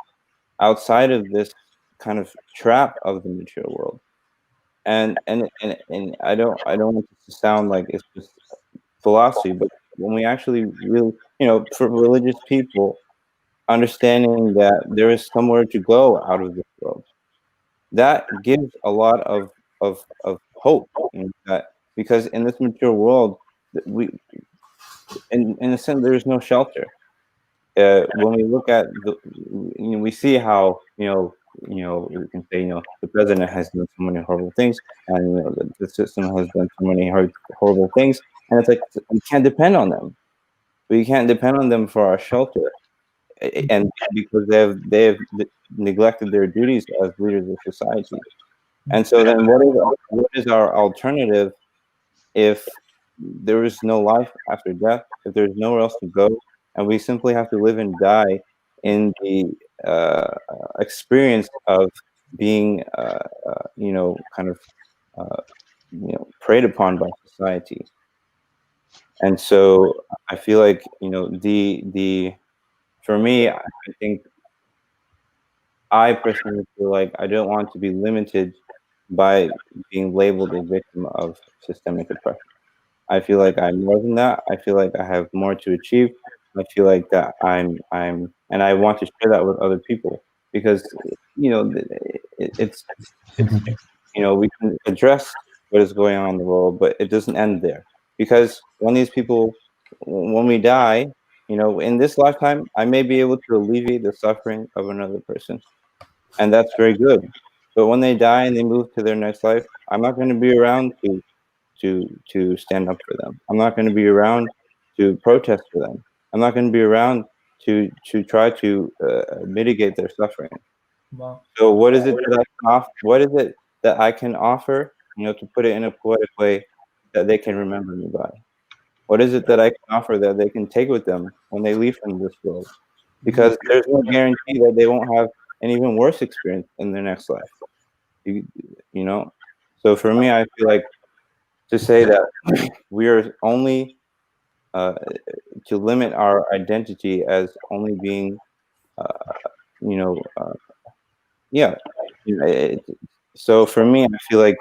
outside of this kind of trap of the material world. And I don't want it to sound like it's just philosophy, but when we actually really, for religious people, understanding that there is somewhere to go out of this world, that gives a lot of hope, that because in this material world, we in a sense there is no shelter. When we look at we see how we can say the president has done so many horrible things, and the system has done so many horrible things, and it's like we can't depend on them. We can't depend on them for our shelter, and because they have neglected their duties as leaders of society. And so then, what is our alternative if there is no life after death? If there's nowhere else to go, and we simply have to live and die in the experience of being, kind of, preyed upon by society. And so I feel like for me, I think I personally feel like I don't want to be limited by being labeled a victim of systemic oppression. I feel like I'm more than that. I feel like I have more to achieve. I feel like that and I want to share that with other people, because it's we can address what is going on in the world, but it doesn't end there, because when we die, In this lifetime, I may be able to alleviate the suffering of another person, and that's very good. But when they die and they move to their next life, I'm not going to be around to stand up for them. I'm not going to be around to protest for them. I'm not going to be around to try to mitigate their suffering. Wow. So what is it that I can offer? What is it that I can offer? To put it in a poetic way, that they can remember me by. What is it that I can offer that they can take with them when they leave from this world? Because there's no guarantee that they won't have an even worse experience in their next life. You, you know. So for me, I feel like to say that we are only to limit our identity as only being, uh, you know, uh, yeah. So for me, I feel like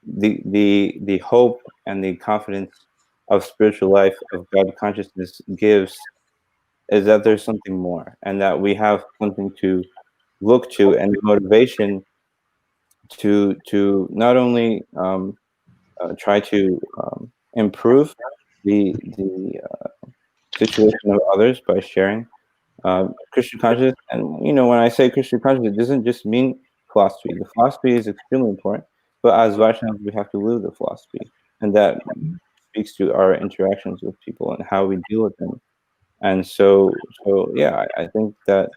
the hope and the confidence of spiritual life, of God consciousness gives, is that there's something more, and that we have something to look to, and motivation to not only try to improve the situation of others by sharing Christian consciousness. And when I say Christian consciousness, it doesn't just mean philosophy. The philosophy is extremely important, but as Vaishnavas, we have to live the philosophy, and that speaks to our interactions with people and how we deal with them. And so yeah, I think that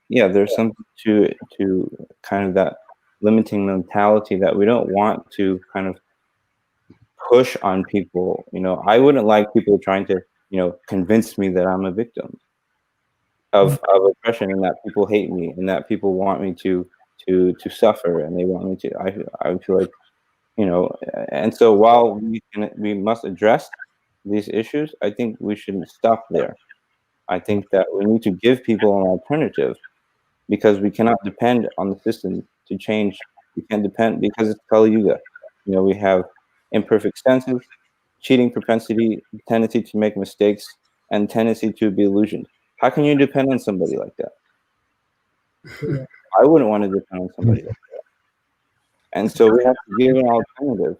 yeah, there's something to kind of that limiting mentality, that we don't want to kind of push on people. I wouldn't like people trying to convince me that I'm a victim of oppression, and that people hate me, and that people want me to suffer, and they want me to. I feel like and so while we must address these issues, I think we shouldn't stop there. I think that we need to give people an alternative, because we cannot depend on the system to change. We can't depend, because it's Kali Yuga. We have imperfect senses, cheating propensity, tendency to make mistakes, and tendency to be illusioned. How can you depend on somebody like that? Yeah. I wouldn't want to depend on somebody like that. And so we have to give an alternative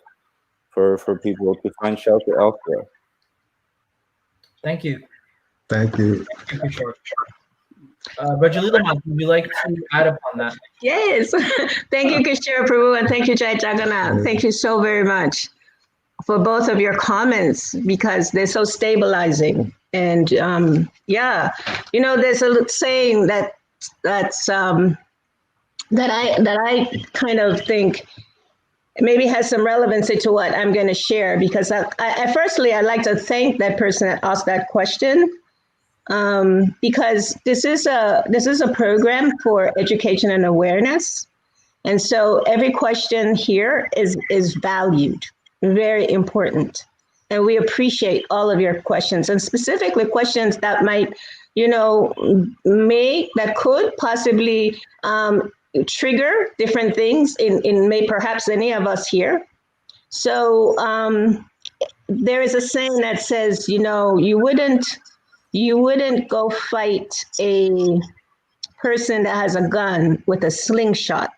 for people to find shelter elsewhere. Thank you. Thank you. Thank you, Kishore. Rajalila, would you like to add upon that? Yes. Thank you, Kishore Prabhu, and thank you, Jai Jagannath. Thank you so very much for both of your comments, because they're so stabilizing. And yeah, there's a saying that's that I kind of think maybe has some relevancy to what I'm going to share, because firstly, I'd like to thank that person that asked that question, because this is a program for education and awareness, and so every question here is valued, very important, and we appreciate all of your questions, and specifically questions that might, that could possibly trigger different things in perhaps any of us here. So there is a saying that says, you wouldn't go fight a person that has a gun with a slingshot.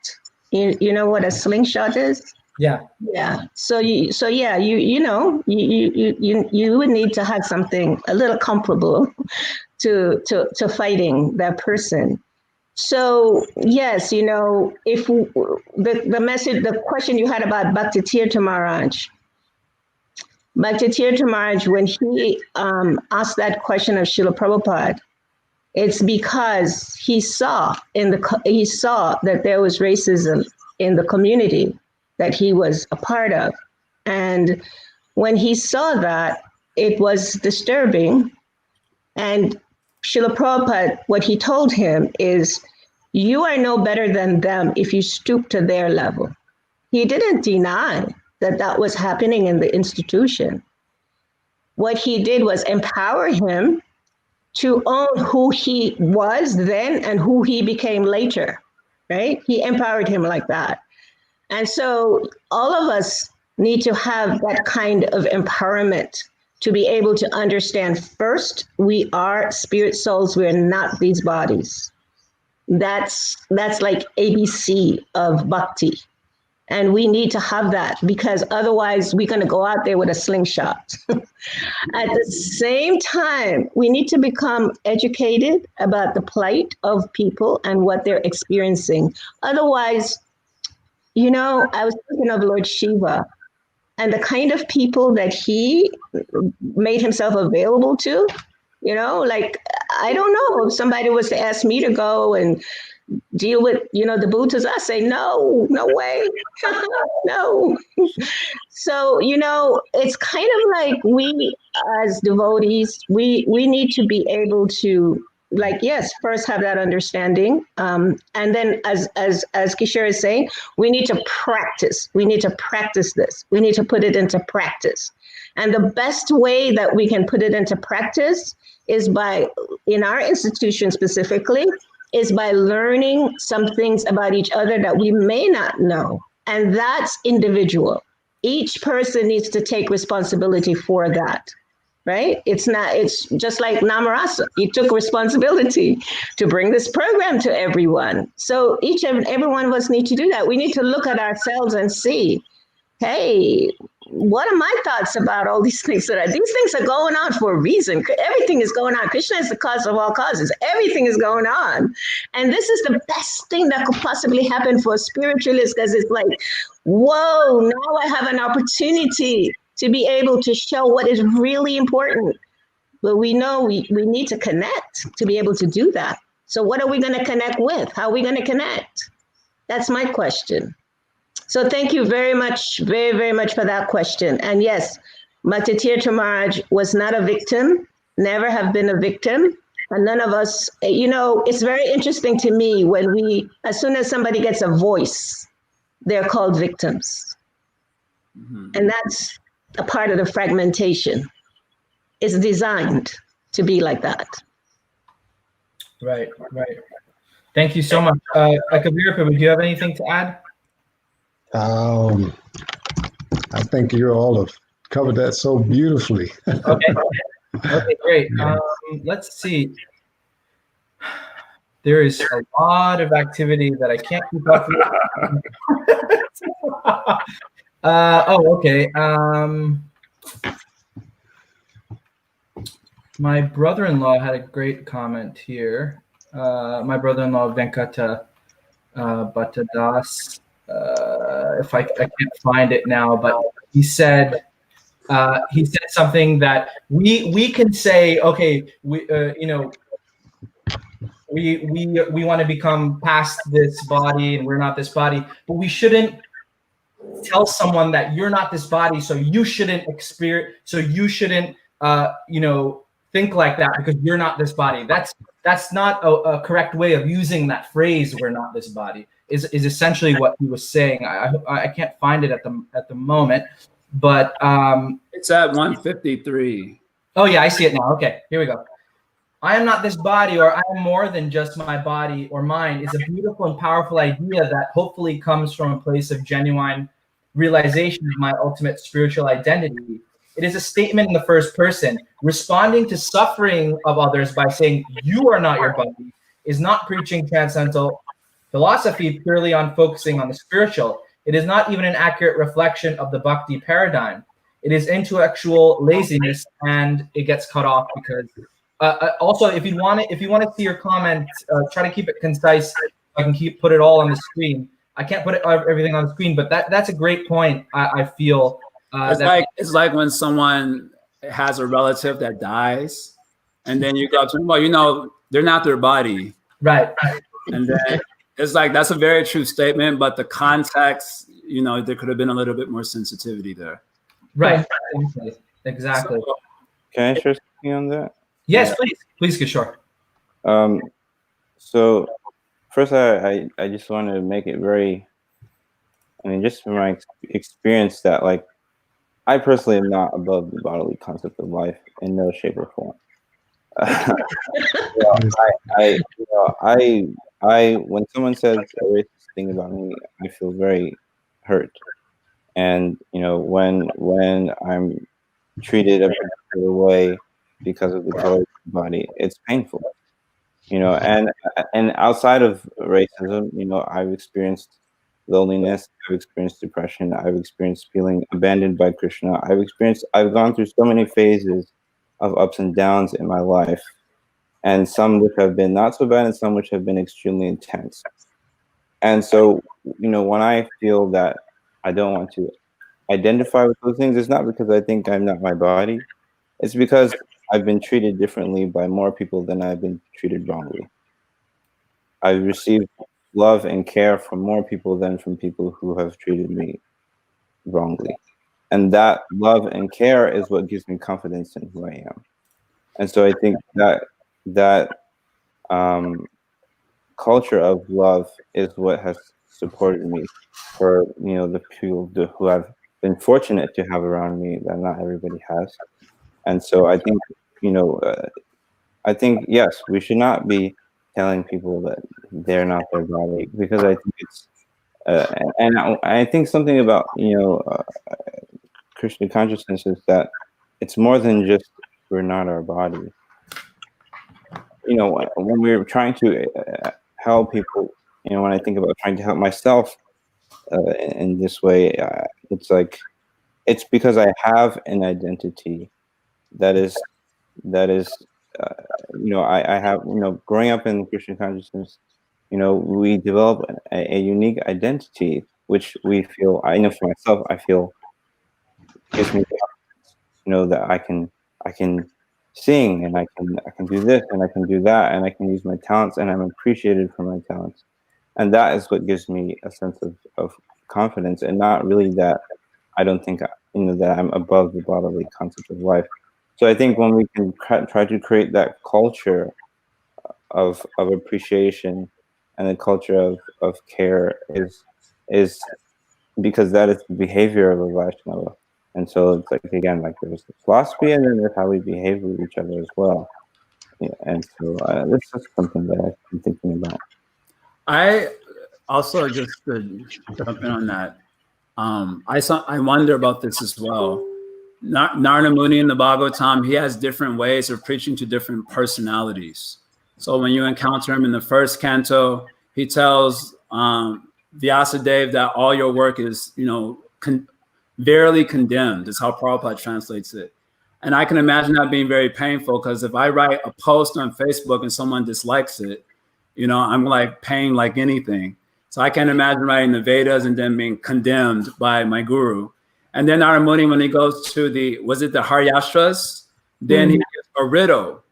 You know what a slingshot is? Yeah. Yeah. So you would need to have something a little comparable to fighting that person. So yes, if the message, the question you had about Bhakti Tirtha Maharaj, when he asked that question of Srila Prabhupada, it's because he saw that there was racism in the community that he was a part of, and when he saw that, it was disturbing. And Srila Prabhupada, what he told him is, you are no better than them if you stoop to their level. He didn't deny that was happening in the institution. What he did was empower him to own who he was then and who he became later, right? He empowered him like that. And so all of us need to have that kind of empowerment to be able to understand, first, we are spirit souls, we are not these bodies. That's like ABC of bhakti. And we need to have that, because otherwise we're going to go out there with a slingshot. At the same time, we need to become educated about the plight of people and what they're experiencing. Otherwise, I was thinking of Lord Shiva and the kind of people that he made himself available to. Like, I don't know, if somebody was to ask me to go and deal with, the Buddhas, I say, no way, no. So, it's kind of like we as devotees, we need to be able to, like, yes, first have that understanding. And then as Kishore is saying, we need to practice. We need to practice this. We need to put it into practice. And the best way that we can put it into practice is by, in our institution specifically, is by learning some things about each other that we may not know. And that's individual. Each person needs to take responsibility for that, right? It's just like Namarasa. He took responsibility to bring this program to everyone. So each and every one of us need to do that. We need to look at ourselves and see, hey, what are my thoughts about all these things? These things are going on for a reason. Everything is going on. Krishna is the cause of all causes. Everything is going on. And this is the best thing that could possibly happen for a spiritualist, because it's like, whoa, now I have an opportunity to be able to show what is really important. But we know we need to connect to be able to do that. So what are we going to connect with? How are we going to connect? That's my question. So thank you very much, very, very much for that question. And yes, Bhaktitirtha Maharaj was not a victim, never have been a victim. And none of us, it's very interesting to me when as soon as somebody gets a voice, they're called victims. Mm-hmm. And that's a part of the fragmentation. It's designed to be like that. Right. Thank you so much. Kabir, do you have anything to add? I think you all have covered that so beautifully. Okay, great. Let's see. There is a lot of activity that I can't keep up with. Okay. My brother-in-law had a great comment here. My brother-in-law, Venkata Bhattadas. If I can't find it now, but he said something that we can say, okay, we want to become past this body and we're not this body, but we shouldn't tell someone that you're not this body, so you shouldn't think like that because you're not this body. That's not a correct way of using that phrase, we're not this body. Is essentially what he was saying. I can't find it at the moment, but it's at 153. Oh yeah, I see it now. Okay, here we go. I am not this body, or I am more than just my body or mind, is a beautiful and powerful idea that hopefully comes from a place of genuine realization of my ultimate spiritual identity. It is a statement in the first person. Responding to suffering of others by saying you are not your body is not preaching transcendental philosophy purely on focusing on the spiritual. It is not even an accurate reflection of the bhakti paradigm. It is intellectual laziness, and it gets cut off because. Also, if you want to see your comment, try to keep it concise. I can put it all on the screen. I can't put everything on the screen, but that's a great point. I feel it's like when someone has a relative that dies, and then you go up to them, well, they're not their body, right? And then it's like that's a very true statement, but the context, there could have been a little bit more sensitivity there. Right. Exactly. So, can I share something on that? Yes, please, Kishore. So first, I just want to make it very, just from my experience, that like I personally am not above the bodily concept of life in no shape or form. I when someone says a racist thing about me, I feel very hurt, and when I'm treated a particular way because of the color of the body, it's painful, and outside of racism, I've experienced loneliness. I've experienced depression. I've experienced feeling abandoned by Krishna. I've gone through so many phases of ups and downs in my life, and some which have been not so bad and some which have been extremely intense. And so, when I feel that I don't want to identify with those things, it's not because I think I'm not my body. It's because I've been treated differently by more people than I've been treated wrongly. I've received love and care from more people than from people who have treated me wrongly. And that love and care is what gives me confidence in who I am. And so I think that culture of love is what has supported me for the people who I've been fortunate to have around me that not everybody has. And so I think yes, we should not be telling people that they're not their body, because I think it's and I think something about Krishna consciousness is that it's more than just we're not our body. When we're trying to help people, when I think about trying to help myself in this way, it's because I have an identity that is I have growing up in Christian consciousness, we develop a unique identity which we feel. I know for myself, I feel gives me that I can sing, and I can do this, and I can do that, and I can use my talents, and I'm appreciated for my talents. And that is what gives me a sense of confidence, and not really that I don't think that I'm above the bodily concept of life. So I think when we can try to create that culture of appreciation and a culture of care is because that is the behavior of a Vaishnava. And so it's again, there's the philosophy, and then there's how we behave with each other as well. Yeah, and so this is something that I've been thinking about. I also, just to jump in on that, I wonder about this as well. Narada Muni in the Bhagavatam, he has different ways of preaching to different personalities. So when you encounter him in the first canto, he tells Vyasadeva that all your work is, verily condemned, is how Prabhupada translates it. And I can imagine that being very painful, because if I write a post on Facebook and someone dislikes it, I'm paying like anything. So I can't imagine writing the Vedas and then being condemned by my guru. And then Narada Muni, when he goes to the Haryashtras, then he gives a riddle,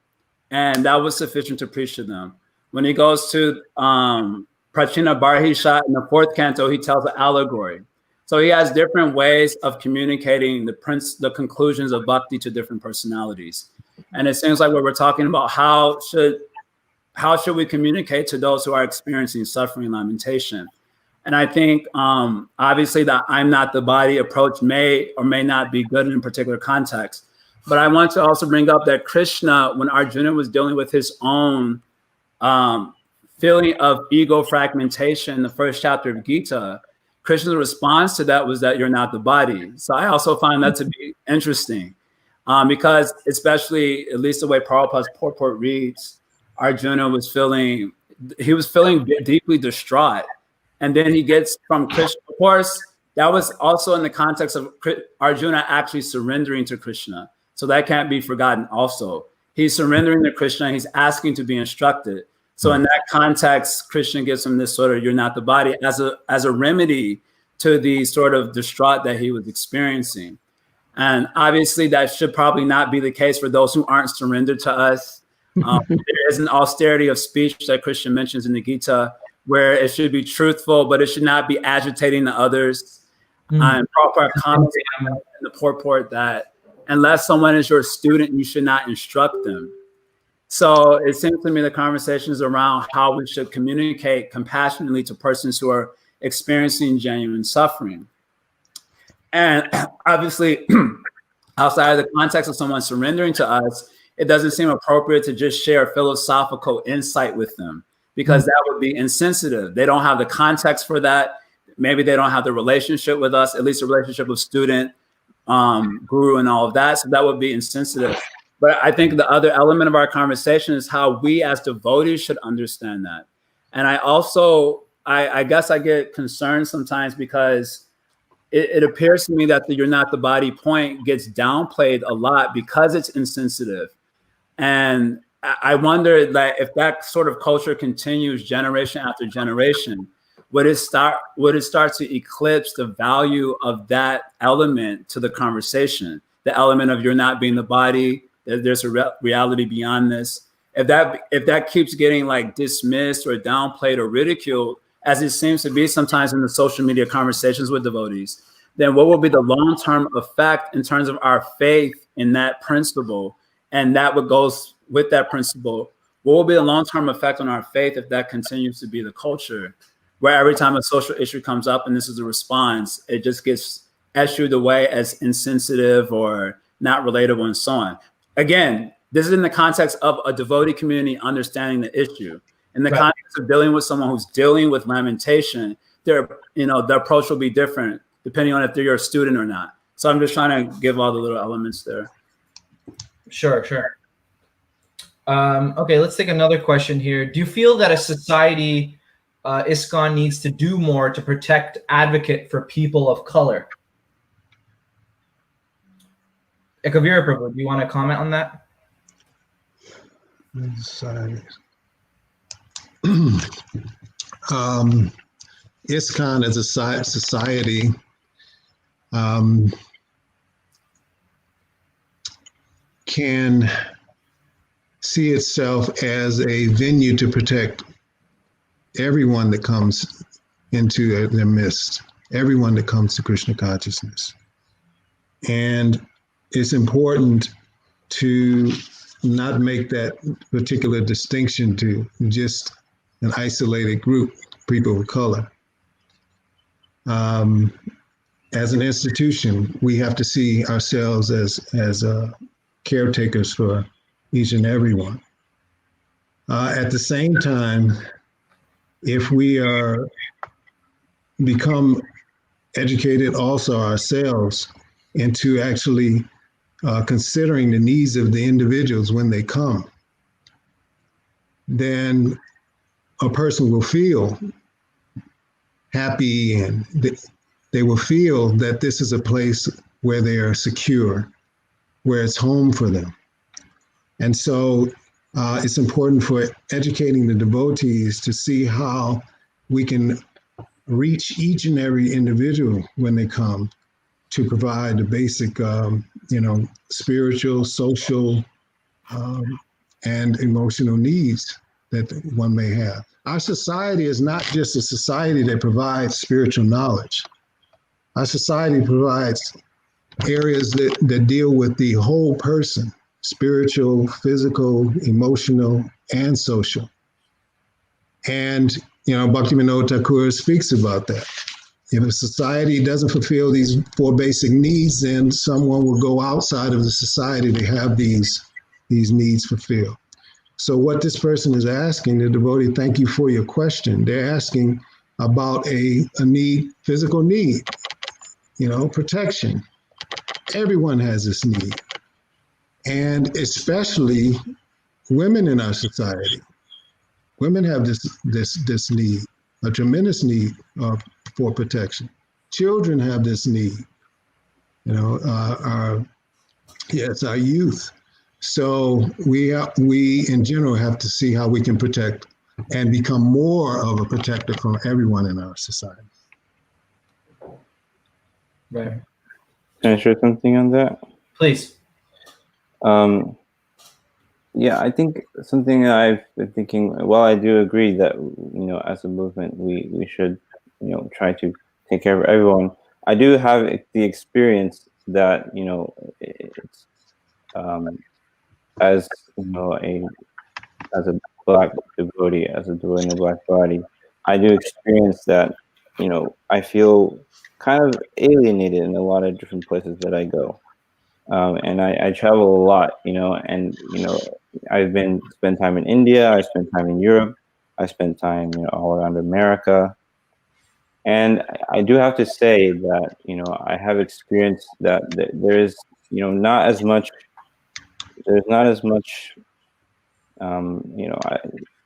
and that was sufficient to preach to them. When he goes to Prachina Barhisha in the fourth canto, he tells an allegory. So he has different ways of communicating the conclusions of bhakti to different personalities. And it seems like what we're talking about, how should we communicate to those who are experiencing suffering and lamentation? And I think obviously that I'm not the body approach may or may not be good in a particular context. But I want to also bring up that Krishna, when Arjuna was dealing with his own feeling of ego fragmentation in the first chapter of Gita, Krishna's response to that was that you're not the body. So I also find that to be interesting because, especially at least the way Prabhupada's purport reads, Arjuna was feeling deeply distraught. And then he gets from Krishna, of course, that was also in the context of Arjuna actually surrendering to Krishna. So that can't be forgotten also. He's surrendering to Krishna. He's asking to be instructed. So in that context, Krishna gives him this sort of, you're not the body, as a remedy to the sort of distraught that he was experiencing. And obviously that should probably not be the case for those who aren't surrendered to us. There is an austerity of speech that Krishna mentions in the Gita, where it should be truthful, but it should not be agitating the others. And Prabhupada comments in the purport that unless someone is your student, you should not instruct them. So it seems to me the conversation is around how we should communicate compassionately to persons who are experiencing genuine suffering. And obviously, outside of the context of someone surrendering to us, it doesn't seem appropriate to just share philosophical insight with them, because that would be insensitive. They don't have the context for that. Maybe they don't have the relationship with us, at least a relationship with student, guru, and all of that. So that would be insensitive. But I think the other element of our conversation is how we as devotees should understand that. And I also I guess I get concerned sometimes because it appears to me that the "you're not the body" point gets downplayed a lot because it's insensitive. And I wonder that if that sort of culture continues generation after generation, would it start to eclipse the value of that element to the conversation? The element of you're not being the body, that there's a reality beyond this. If that keeps getting like dismissed or downplayed or ridiculed, as it seems to be sometimes in the social media conversations with devotees, then what will be the long-term effect in terms of our faith in that principle? And that what goes with that principle, what will be the long-term effect on our faith if that continues to be the culture, where every time a social issue comes up and this is a response, it just gets eschewed away as insensitive or not relatable and so on. Again, this is in the context of a devotee community understanding the issue. In the context of dealing with someone who's dealing with lamentation, their approach will be different depending on if they're your student or not. So I'm just trying to give all the little elements there. Sure. Okay, let's take another question here. Do you feel that a society, ISKCON needs to do more to protect, advocate for people of color? Ekavira Prabhu, do you want to comment on that? ISKCON as a society can see itself as a venue to protect everyone that comes into their midst, everyone that comes to Krishna consciousness. And it's important to not make that particular distinction to just an isolated group, people of color. As an institution, we have to see ourselves as caretakers for each and every one. At the same time, if we become educated also ourselves into actually considering the needs of the individuals when they come, then a person will feel happy and they will feel that this is a place where they are secure, where it's home for them. And so it's important for educating the devotees to see how we can reach each and every individual when they come to provide the basic, spiritual, social, and emotional needs that one may have. Our society is not just a society that provides spiritual knowledge. Our society provides areas that deal with the whole person, spiritual, physical, emotional, and social. And, Bhaktivinoda Thakur speaks about that. If a society doesn't fulfill these 4 basic needs, then someone will go outside of the society to have these needs fulfilled. So what this person is asking, the devotee, thank you for your question. They're asking about a need, physical need, protection. Everyone has this need. And especially women in our society. Women have this need, a tremendous need for protection. Children have this need, our youth. So we in general have to see how we can protect and become more of a protector for everyone in our society. Right. Can I share something on that? Please. Yeah, I think something I've been thinking, well, I do agree that, as a movement, we should, try to take care of everyone. I do have the experience that, it's, as, as a Black devotee, as a devotee in a Black body, I do experience that, I feel kind of alienated in a lot of different places that I go. And I travel a lot, and, I've spent time in India, I spent time in Europe, I spent time, all around America. And I do have to say that, I have experienced that there is, not as much,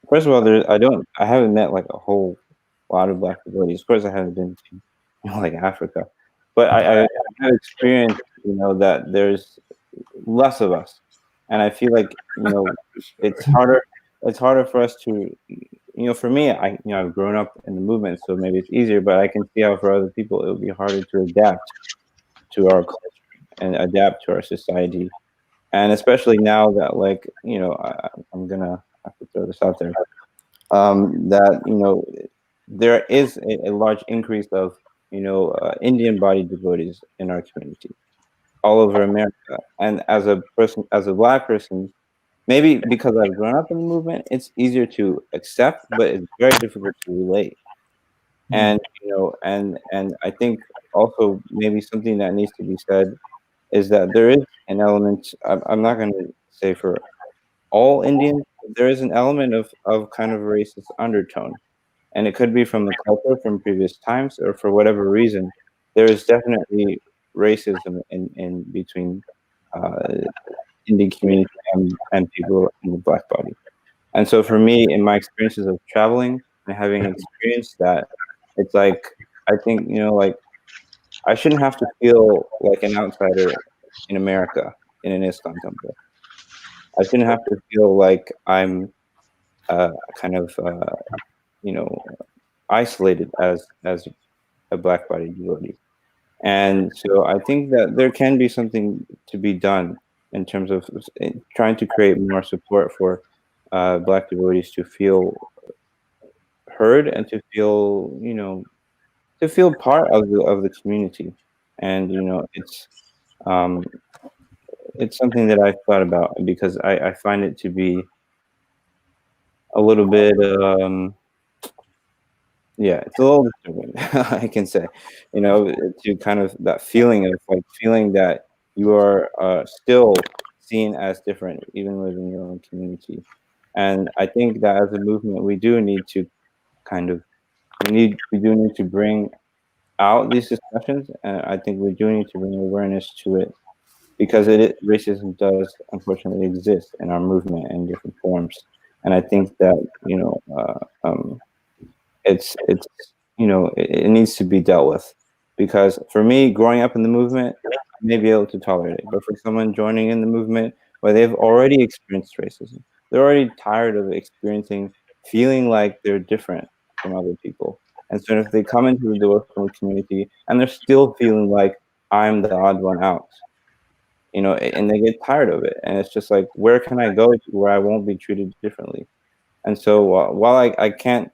first of all, I haven't met like a whole a lot of black devotees. Of course, I haven't been to like Africa, but I have experienced, that there's less of us, and I feel like it's harder. It's harder for us to, for me, I've grown up in the movement, so maybe it's easier. But I can see how for other people it would be harder to adapt to our culture and adapt to our society, and especially now that I'm gonna have to throw this out there, that there is a large increase of Indian body devotees in our community all over America. And as a black person, maybe because I've grown up in the movement, it's easier to accept, but it's very difficult to relate. And and I think also maybe something that needs to be said is that there is an element. I'm not going to say for all Indians, but there is an element of kind of racist undertone, and it could be from the culture from previous times, or for whatever reason. There is definitely racism in between Indian community and people in the black body. And so for me, in my experiences of traveling and having experienced that, it's like, I think, I shouldn't have to feel like an outsider in America in an ISKCON temple. I shouldn't have to feel like I'm kind of, isolated as a black body devotee. And so I think that there can be something to be done in terms of trying to create more support for black devotees to feel heard and to feel, part of the community. And it's something that I've thought about, because I find it to be a little bit it's a little disturbing, I can say, to kind of that feeling of feeling that you are still seen as different even within your own community. And I think that as a movement, we do need to bring out these discussions, and I think we do need to bring awareness to it, because racism does unfortunately exist in our movement in different forms. And I think that it needs to be dealt with, because for me, growing up in the movement, I may be able to tolerate it, but for someone joining in the movement where they've already experienced racism, they're already tired of feeling like they're different from other people. And so if they come into the door from the community and they're still feeling like I'm the odd one out, and they get tired of it, and it's just like, where can I go to where I won't be treated differently? And so while I can't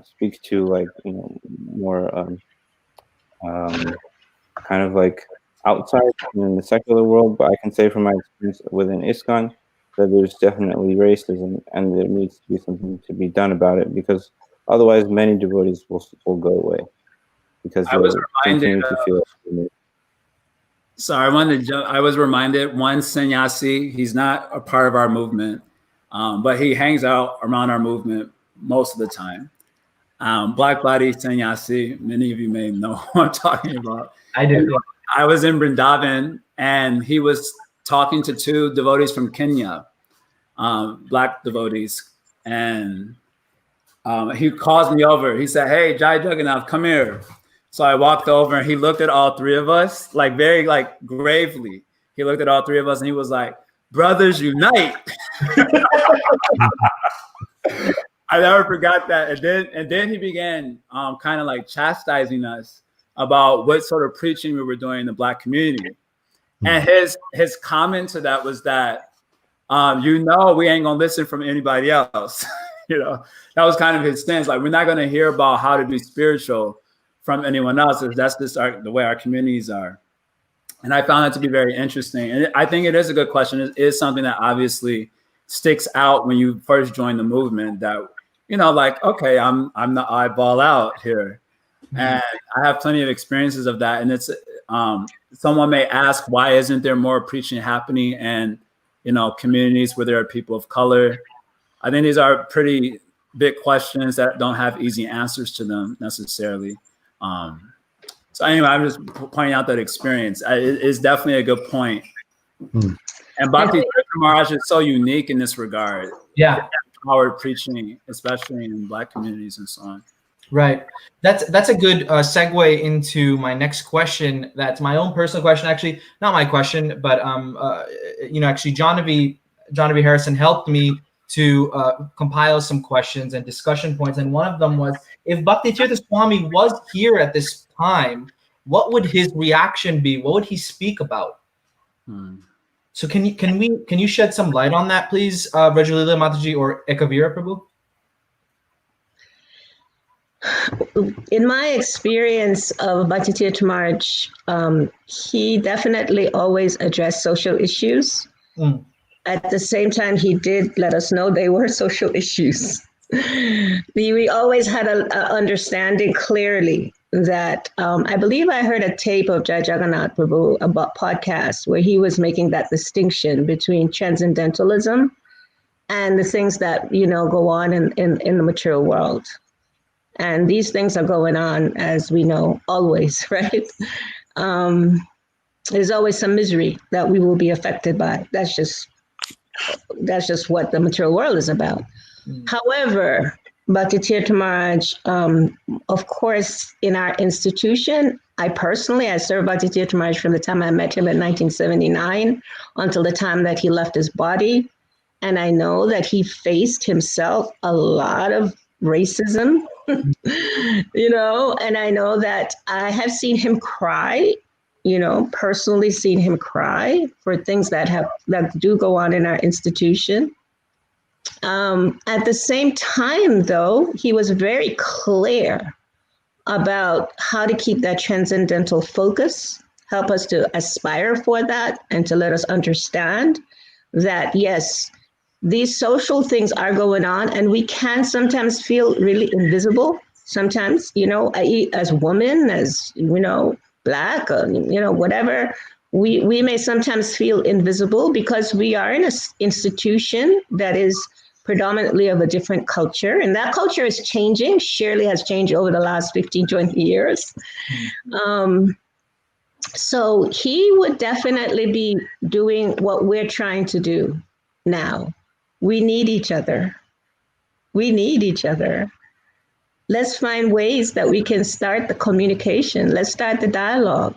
speak to more kind of like outside in the secular world, but I can say from my experience within ISKCON that there's definitely racism, and there needs to be something to be done about it, because otherwise many devotees will go away, because they continue to feel. Sorry, I was reminded, one sannyasi, he's not a part of our movement, but he hangs out around our movement most of the time. Black body sannyasi, many of you may know who I'm talking about. I do. I was in Vrindavan, and he was talking to two devotees from Kenya, black devotees, and he calls me over. He said, "Hey, Jai Jagannath, come here." So I walked over, and he looked at all three of us, very gravely. He looked at all three of us, and he was like, "Brothers unite." I never forgot that. And then he began kind of chastising us about what sort of preaching we were doing in the black community. And his comment to that was that, we ain't gonna listen from anybody else. That was kind of his stance. We're not gonna hear about how to be spiritual from anyone else, if that's just the way our communities are. And I found that to be very interesting. And I think it is a good question. It is something that obviously sticks out when you first join the movement, that, okay, I'm the oddball out here. And I have plenty of experiences of that. And it's, someone may ask, why isn't there more preaching happening in, communities where there are people of color? I think these are pretty big questions that don't have easy answers to them necessarily. So anyway, I'm just pointing out that experience. It is definitely a good point. And Bhakti Maharaj is so unique in this regard. Yeah. empowered preaching, especially in Black communities and so on. Right. That's a good segue into my next question. That's my own personal question, actually, not my question, but actually, Johnny Harrison helped me to compile some questions and discussion points, and one of them was, if Bhaktitirtha Swami was here at this time, what would his reaction be? What would he speak about? So can you shed some light on that, please, Rajalila Mataji or Ekavira Prabhu? In my experience of Bhaktitirtha Maharaj, he definitely always addressed social issues. At the same time, he did let us know they were social issues. We always had an understanding clearly that I believe I heard a tape of Jai Jagannath Prabhu about podcast where he was making that distinction between transcendentalism and the things that go on in the material world. And these things are going on, as we know, always, right? There's always some misery that we will be affected by. That's just what the material world is about. However, Bhaktitirtha Maharaj, of course, in our institution, I served Bhaktitirtha Maharaj from the time I met him in 1979 until the time that he left his body. And I know that he faced himself a lot of racism, and I know that I have seen him cry, personally seen him cry for things that do go on in our institution. At the same time, though, he was very clear about how to keep that transcendental focus, help us to aspire for that, and to let us understand that, yes, these social things are going on, and we can sometimes feel really invisible. Sometimes, as women, as, Black, whatever, we may sometimes feel invisible because we are in an institution that is predominantly of a different culture. And that culture is changing, surely has changed over the last 15, 20 years. So he would definitely be doing what we're trying to do now. We need each other. We need each other. Let's find ways that we can start the communication. Let's start the dialogue,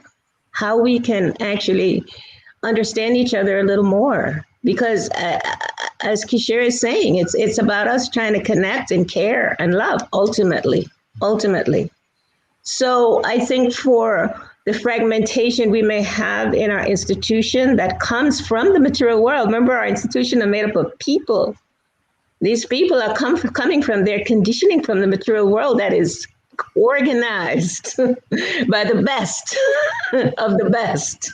how we can actually understand each other a little more. Because as Kishore is saying, it's about us trying to connect and care and love, ultimately. So I think for the fragmentation we may have in our institution that comes from the material world. Remember, our institution are made up of people. These people are coming from their conditioning from the material world that is organized by the best of the best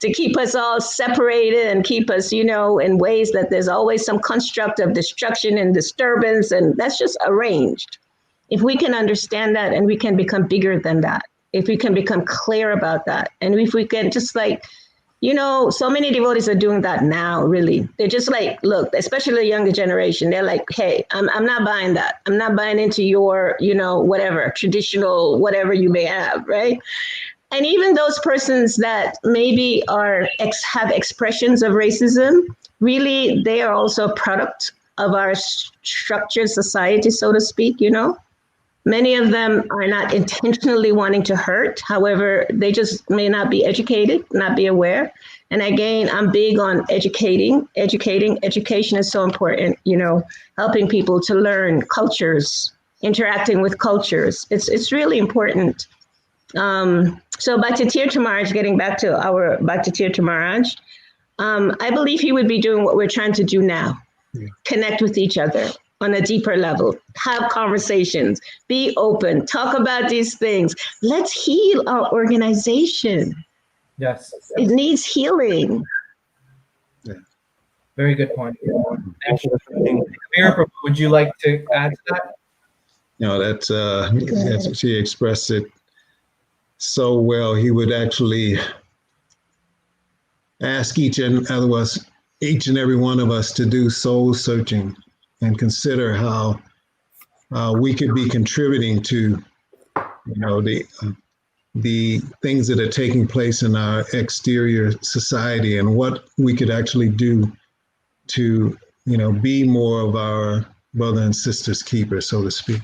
to keep us all separated and keep us, in ways that there's always some construct of destruction and disturbance, and that's just arranged. If we can understand that and we can become bigger than that, if we can become clear about that, and if we can just so many devotees are doing that now, really. They're just look, especially the younger generation, they're like, hey, I'm not buying that. I'm not buying into your, whatever, traditional, whatever you may have, right? And even those persons that maybe have expressions of racism, really, they are also a product of our structured society, so to speak, Many of them are not intentionally wanting to hurt. However, they just may not be educated, not be aware. And again, I'm big on educating. Education is so important, helping people to learn cultures, interacting with cultures. It's really important. So Bhaktitirtha Maharaj, getting back to our Bhaktitirtha Maharaj, I believe he would be doing what we're trying to do now. Connect with each other on a deeper level, have conversations, be open, talk about these things. Let's heal our organization. Yes. It needs healing. Yeah. Very good point. Mira, would you like to add to that? That's she expressed it so well. He would actually ask each and every one of us to do soul searching and consider how we could be contributing to, the things that are taking place in our exterior society, and what we could actually do to, be more of our brother and sister's keeper, so to speak.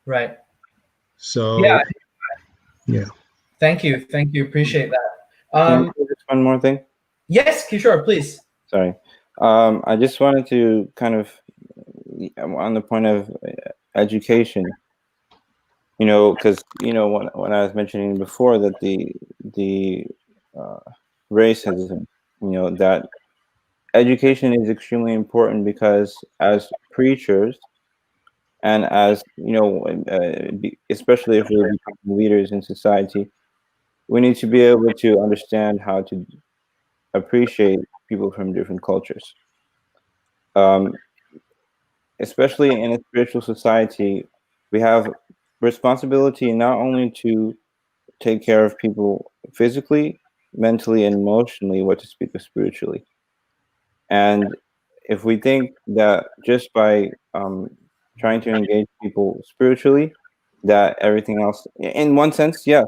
Right. So, Yeah. yeah. Thank you. Appreciate that. Can I say just one more thing? Yes, Kishore, please. Sorry. I just wanted to kind of, on the point of education, because when I was mentioning before that the uh, racism, that education is extremely important, because as preachers and as especially if we're becoming leaders in society, we need to be able to understand how to appreciate people from different cultures. Um, Especially in a spiritual society, we have responsibility not only to take care of people physically, mentally, and emotionally, what to speak of spiritually. And if we think that just by trying to engage people spiritually, that everything else, in one sense, yes,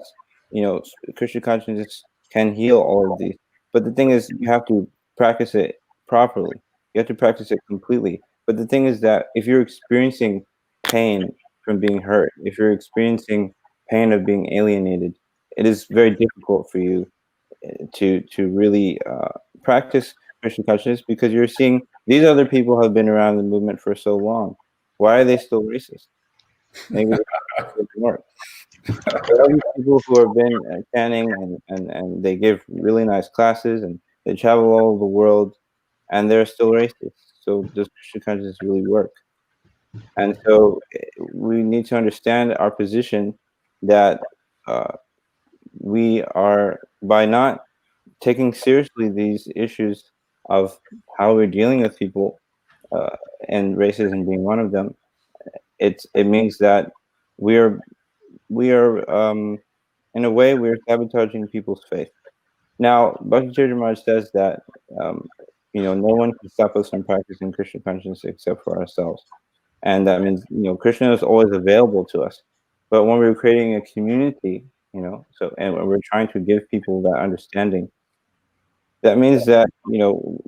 Christian consciousness can heal all of these. But the thing is, you have to practice it properly. You have to practice it completely. But the thing is that if you're experiencing pain from being hurt, if you're experiencing pain of being alienated, it is very difficult for you to really practice Christian consciousness, because you're seeing these other people have been around the movement for so long. Why are they still racist? Maybe it doesn't work. There are these people who have been chanting, and they give really nice classes, and they travel all over the world, and they're still racist. So does Christian consciousness really work? And so we need to understand our position, that uh, we are, by not taking seriously these issues of how we're dealing with people, uh, and racism being one of them, it means that we are in a way we're sabotaging people's faith. Now, Bhakti Maharaj says that no one can stop us from practicing Krishna consciousness except for ourselves, and that means Krishna is always available to us. But when we're creating a community, and when we're trying to give people that understanding, that means that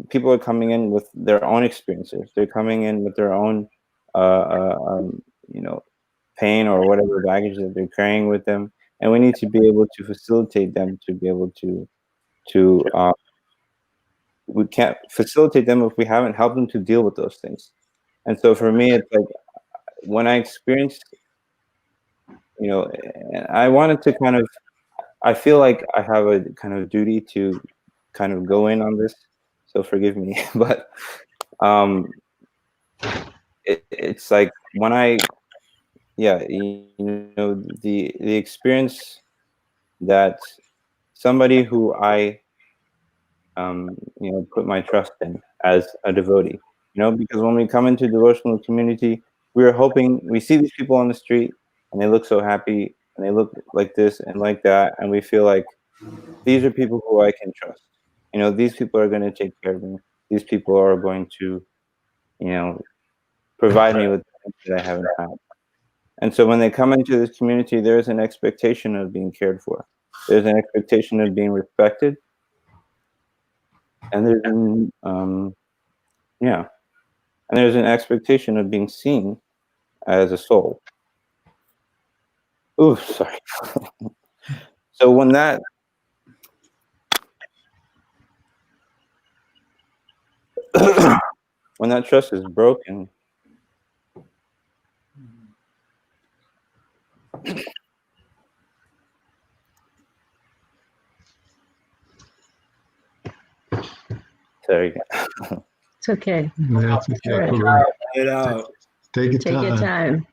people are coming in with their own experiences. They're coming in with their own uh, uh, um, you know pain or whatever baggage that they're carrying with them, and we need to be able to facilitate them to be able to we can't facilitate them if we haven't helped them to deal with those things. And so for me, it's like, when I experienced, I wanted to kind of, I feel like I have a kind of duty to kind of go in on this, so forgive me. But it's like, when yeah, the experience that somebody who I put my trust in as a devotee, because when we come into devotional community, we're hoping, we see these people on the street, and they look so happy, and they look like this and like that, and we feel like these are people who I can trust. These people are going to take care of me. These people are going to, you know, provide me with things that I haven't had. And so when they come into this community, there's an expectation of being cared for. There's an expectation of being respected, and there's an expectation of being seen as a soul. Ooh, sorry. So when that when that trust is broken, sorry. It's okay. That's Right. It out. Take your Take time. your time.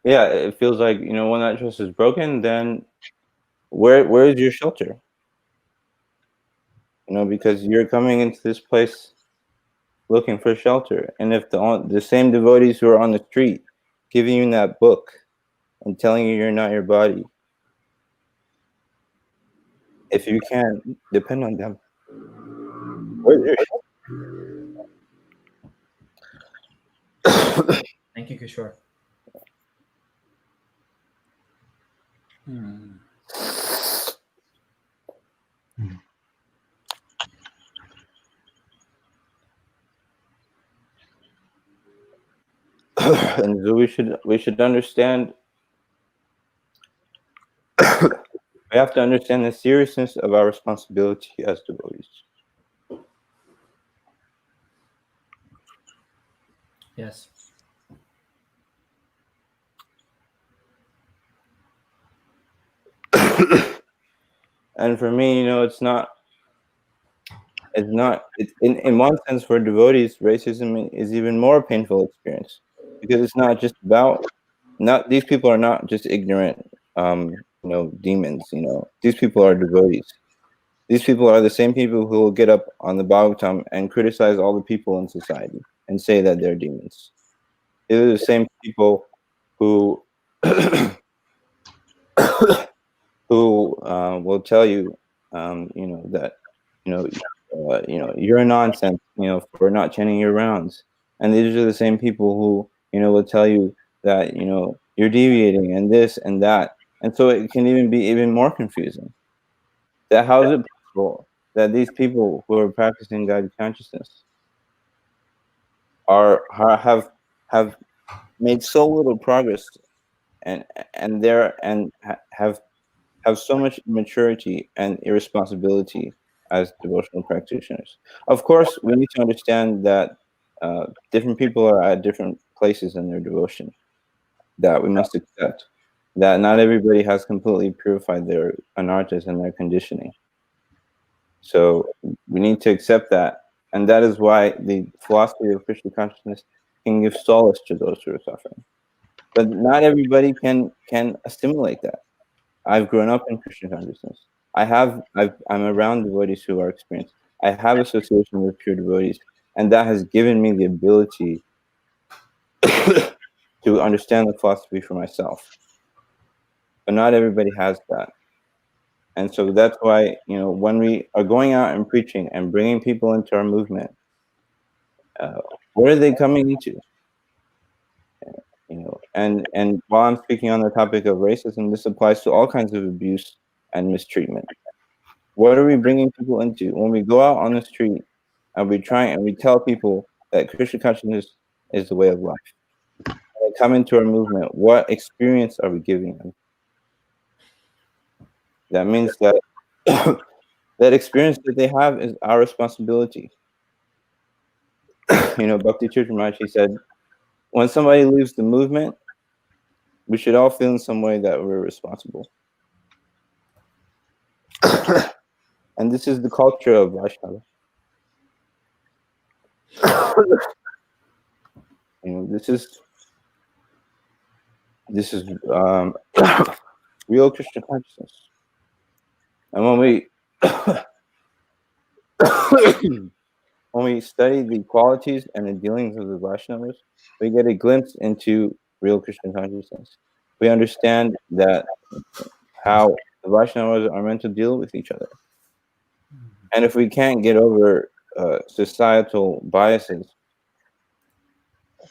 Yeah, it feels like, when that trust is broken, then where is your shelter? Because you're coming into this place looking for shelter, and if the same devotees who are on the street giving you that book and telling you you're not your body, if you can't depend on them, where's your shelter? Thank you, Kishore. And so we should understand. We have to understand the seriousness of our responsibility as devotees. Yes. And for me, it's in one sense for devotees, racism is even more painful experience, because it's not just about, not these people are not just ignorant demons. These people are devotees. These people are the same people who will get up on the Bhagavatam and criticize all the people in society and say that they're demons. These are the same people who who will tell you, that you're a nonsense, for not chanting your rounds. And these are the same people who will tell you that you're deviating and this and that. And so it can even be even more confusing. That how is it possible that these people who are practicing guided consciousness have made so little progress, and have so much immaturity and irresponsibility as devotional practitioners. Of course, we need to understand that different people are at different places in their devotion, that we must accept that not everybody has completely purified their anarthas and their conditioning. So we need to accept that. And that is why the philosophy of Krishna consciousness can give solace to those who are suffering. But not everybody can assimilate that. I've grown up in Christian consciousness. I'm around devotees who are experienced. I have association with pure devotees, and that has given me the ability to understand the philosophy for myself. But not everybody has that. And so that's why, when we are going out and preaching and bringing people into our movement, what are they coming into? And while I'm speaking on the topic of racism, this applies to all kinds of abuse and mistreatment. What are we bringing people into when we go out on the street and we tell people that Krishna consciousness is the way of life? When they come into our movement, what experience are we giving them? That means that that experience that they have is our responsibility. Bhakti Tirtha Maharaj said, when somebody leaves the movement, we should all feel in some way that we're responsible. And this is the culture of Vaishnava. This is real Krishna consciousness. And when we study the qualities and the dealings of the Vaishnavas, we get a glimpse into real Krishna consciousness. We understand that how the Vaishnavas are meant to deal with each other. And if we can't get over societal biases,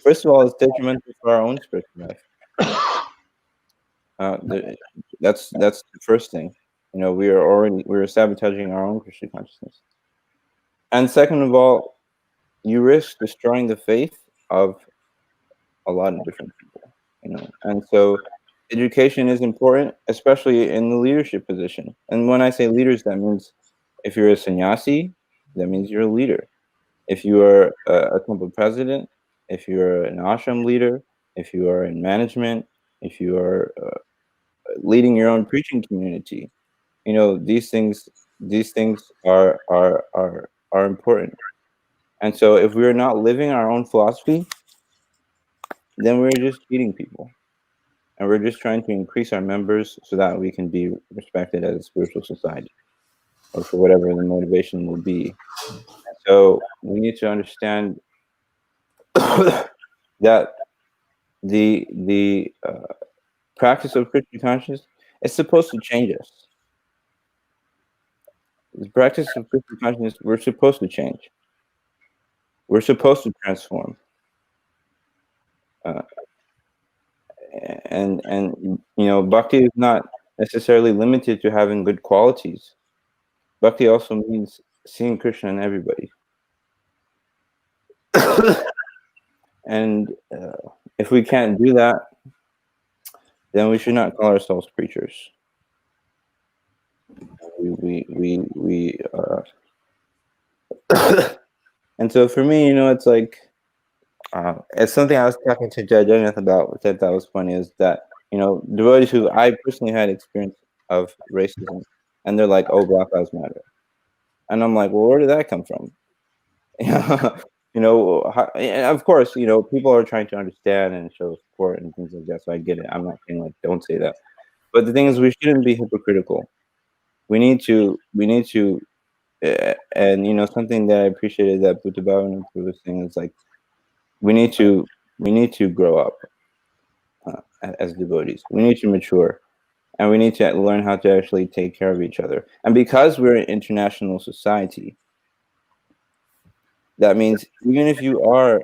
first of all, it's detrimental for our own spiritual life. That's the first thing. We are sabotaging our own Krishna consciousness. And second of all, you risk destroying the faith of a lot of different people. And so education is important, especially in the leadership position. And when I say leaders, that means if you're a sannyasi, that means you're a leader. If you are a temple president, if you're an ashram leader, if you are in management, if you are leading your own preaching community, these things are important. And so if we're not living our own philosophy, then we're just cheating people, and we're just trying to increase our members so that we can be respected as a spiritual society, or for whatever the motivation will be. So we need to understand that the practice of Krishna consciousness is supposed to change us. The practice of Krishna consciousness, we're supposed to change. We're supposed to transform. And bhakti is not necessarily limited to having good qualities. Bhakti also means seeing Krishna in everybody. And if we can't do that, then we should not call ourselves preachers. We and so for me, it's like, it's something I was talking to Judge Edith about, which I thought was funny, is that, devotees who I personally had experience of racism, and they're like, oh, Black Lives Matter. And I'm like, well, where did that come from? And of course, people are trying to understand and show support and things like that. So I get it. I'm not saying like, don't say that. But the thing is, we shouldn't be hypocritical. We need to, and something that I appreciated that Buddha Bhavana was saying is like, we need to grow up as devotees. We need to mature, and we need to learn how to actually take care of each other. And because we're an international society, that means even if you are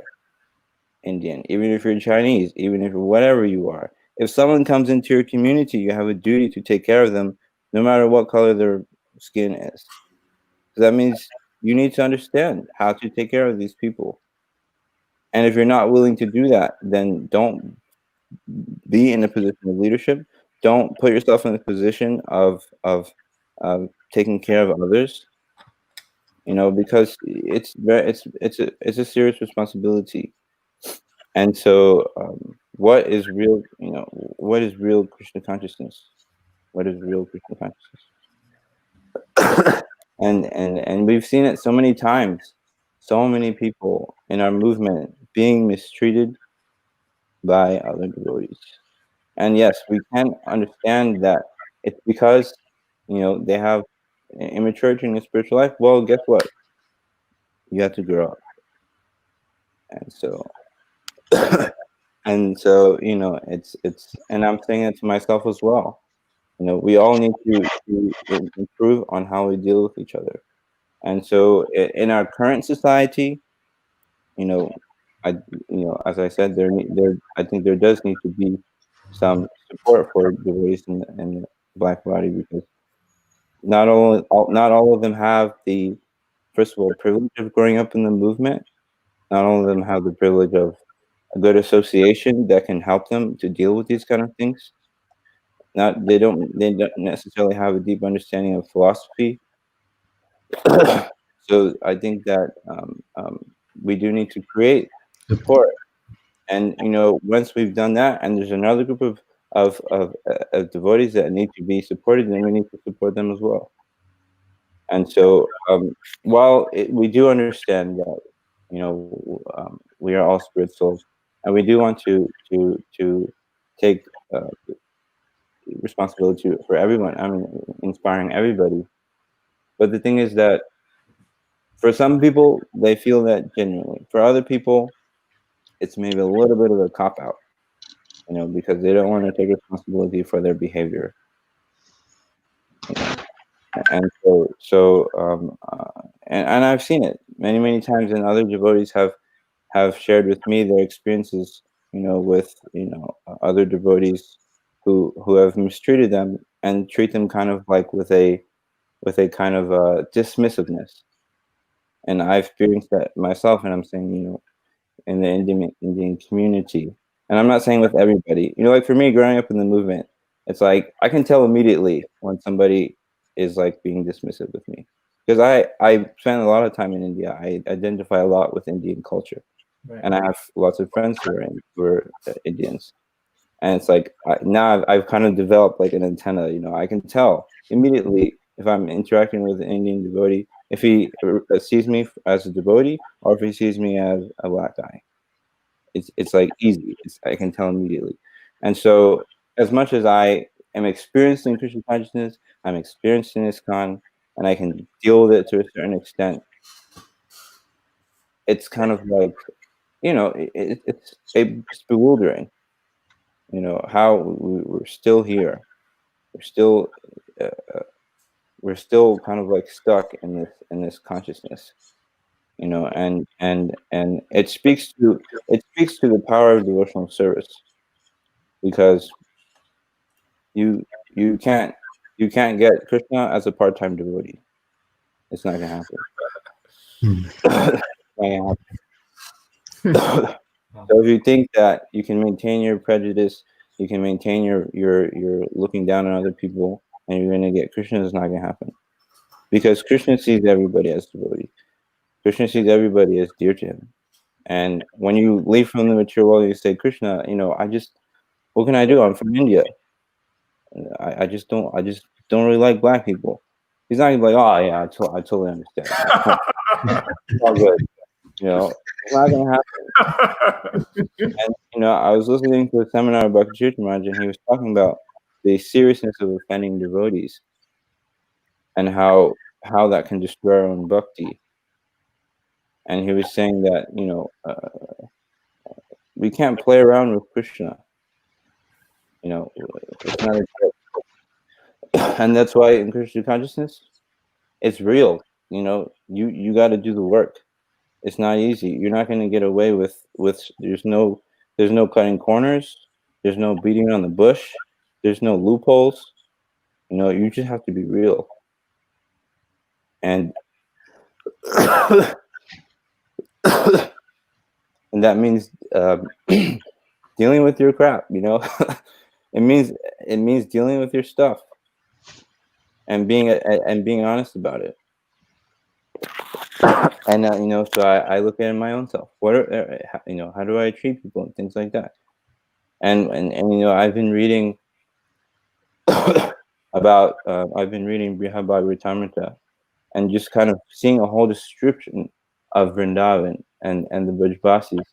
Indian, even if you're Chinese, even if whatever you are, if someone comes into your community, you have a duty to take care of them, no matter what color their skin is. So that means you need to understand how to take care of these people. And if you're not willing to do that, then don't be in a position of leadership. Don't put yourself in a position of taking care of others. Because it's a serious responsibility. And so, what is real? What is real Krishna consciousness? What is real Krishna consciousness? and we've seen it so many times. So many people in our movement being mistreated by other devotees. And yes, we can understand that it's because they have immaturity in their spiritual life. Well, guess what? You have to grow up. And so it's and I'm saying it to myself as well. We all need to improve on how we deal with each other. And so in our current society, as I said, I think there does need to be some support for devotees in the Black body, because not all of them have the, first of all, privilege of growing up in the movement. Not all of them have the privilege of a good association that can help them to deal with these kind of things. They don't necessarily have a deep understanding of philosophy. So I think that we do need to create support. And once we've done that, and there's another group of devotees that need to be supported, then we need to support them as well. And so, while we do understand that we are all spirit souls, and we do want to take responsibility for everyone. I mean, inspiring everybody. But the thing is that for some people, they feel that genuinely. For other people, it's maybe a little bit of a cop out, because they don't want to take responsibility for their behavior. And and I've seen it many times, and other devotees have shared with me their experiences, with other devotees who have mistreated them and treat them kind of like with a kind of dismissiveness. And I've experienced that myself, and I'm saying, in the Indian community, and I'm not saying with everybody. Like for me, growing up in the movement, it's like I can tell immediately when somebody is like being dismissive with me, because I spent a lot of time in India. I identify a lot with Indian culture, right. And I have lots of friends who are Indians, and it's like now I've kind of developed like an antenna. I can tell immediately if I'm interacting with an Indian devotee, if he sees me as a devotee or if he sees me as a black guy. It's like easy. I can tell immediately. And so, as much as I am experiencing Krishna consciousness, I'm experiencing ISKCON, and I can deal with it to a certain extent. It's kind of like, it's bewildering. How we're still here. We're still kind of like stuck in this consciousness. And it speaks to the power of devotional service, because you can't get Krishna as a part-time devotee. It's not gonna happen. So if you think that you can maintain your prejudice, you can maintain your looking down on other people, and you're gonna get Krishna, is not gonna happen. Because Krishna sees everybody as devotee. Krishna sees everybody as dear to him. And when you leave from the material world, you say, Krishna, what can I do? I'm from India. I just don't really like black people. He's not gonna be like, oh yeah, I totally understand. It's all good. It's not gonna happen. And I was listening to a seminar about Bhakti Maharaj, and he was talking about the seriousness of offending devotees and how that can destroy our own bhakti. And he was saying that we can't play around with Krishna. It's not a joke. And that's why in Krishna consciousness, it's real. You got to do the work. It's not easy. You're not going to get away with there's no cutting corners. There's no beating on the bush. There's no loopholes. You just have to be real. And and that means dealing with your crap. It means dealing with your stuff and being honest about it. And so I look at my own self. What how do I treat people and things like that? And I've been reading about I've been reading Brihabhagavatamrita, and just kind of seeing a whole description of Vrindavan and the Brajbasis,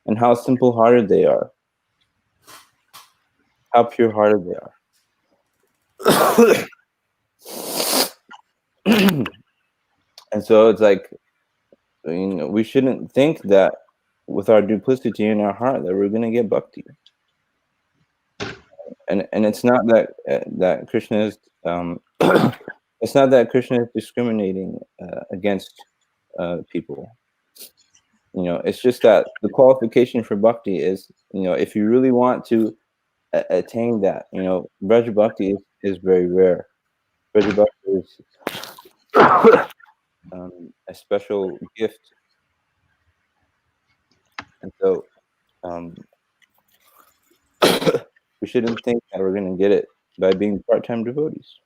and how simple-hearted they are, how pure-hearted they are. And so it's like, we shouldn't think that with our duplicity in our heart that we're going to get bhakti. And it's not that Krishna is it's not that Krishna is discriminating against people. It's just that the qualification for bhakti is, if you really want to attain that, Braja Bhakti is very rare. Braja Bhakti is a special gift. And so we shouldn't think that we're going to get it by being part-time devotees.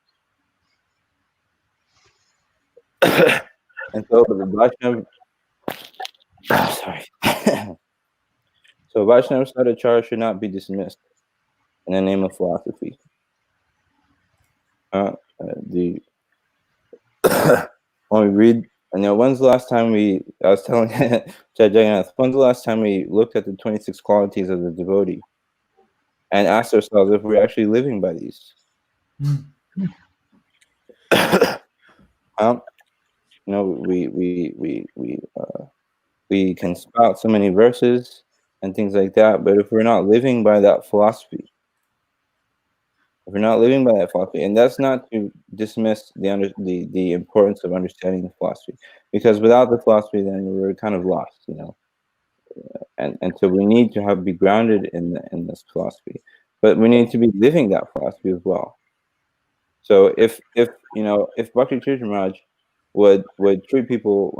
And so the Vaishnava, so Vaishnava Sadachara should not be dismissed in the name of philosophy. When we read, when's the last time I was telling Jai Jagannath, when's the last time we looked at the 26 qualities of the devotee and asked ourselves if we're actually living by these? We can spout so many verses and things like that, but if we're not living by that philosophy, and that's not to dismiss the importance of understanding the philosophy, because without the philosophy, then we're kind of lost, and so we need to be grounded in this philosophy, but we need to be living that philosophy as well. So if Bhakti Tirtha Maharaj would treat people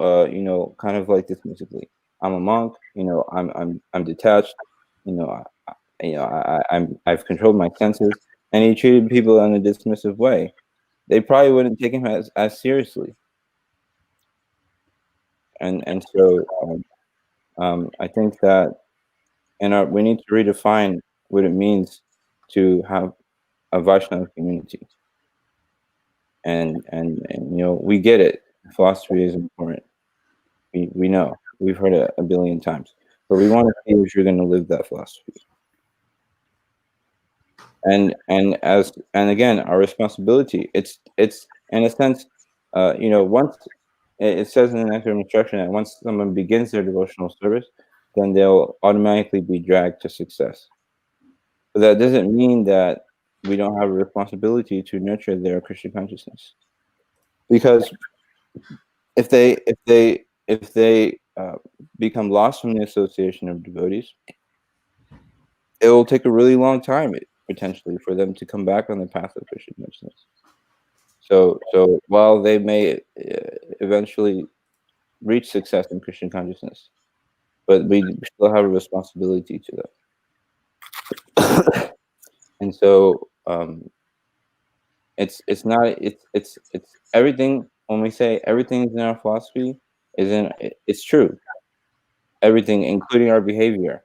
kind of like dismissively, I'm a monk, I'm detached, I've controlled my senses, and he treated people in a dismissive way, they probably wouldn't take him as seriously. And so I think that we need to redefine what it means to have a Vaishnava community. And we get it. Philosophy is important. We know. We've heard it a billion times. But we want to see if you're going to live that philosophy. And again, our responsibility. It's in a sense, once it says in the Nectar of Instruction that once someone begins their devotional service, then they'll automatically be dragged to success. But that doesn't mean that we don't have a responsibility to nurture their Krishna consciousness. Because if they become lost from the association of devotees, it will take a really long time potentially for them to come back on the path of Krishna consciousness. So while they may eventually reach success in Krishna consciousness, but we still have a responsibility to them. And so it's not it's everything. When we say everything is in our philosophy, it's true. Everything, including our behavior,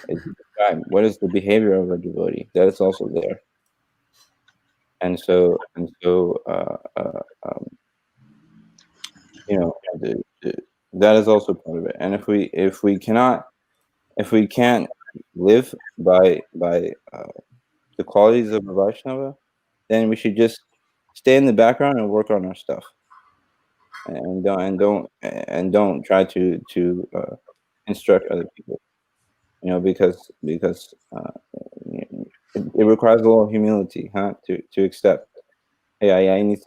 is described. What is the behavior of a devotee? That is also there. And so you know, that is also part of it. And if we can't live by the qualities of a Vaishnava, then we should just stay in the background and work on our stuff, and don't try to instruct other people. You know, because it requires a little humility, huh? To accept, hey, I need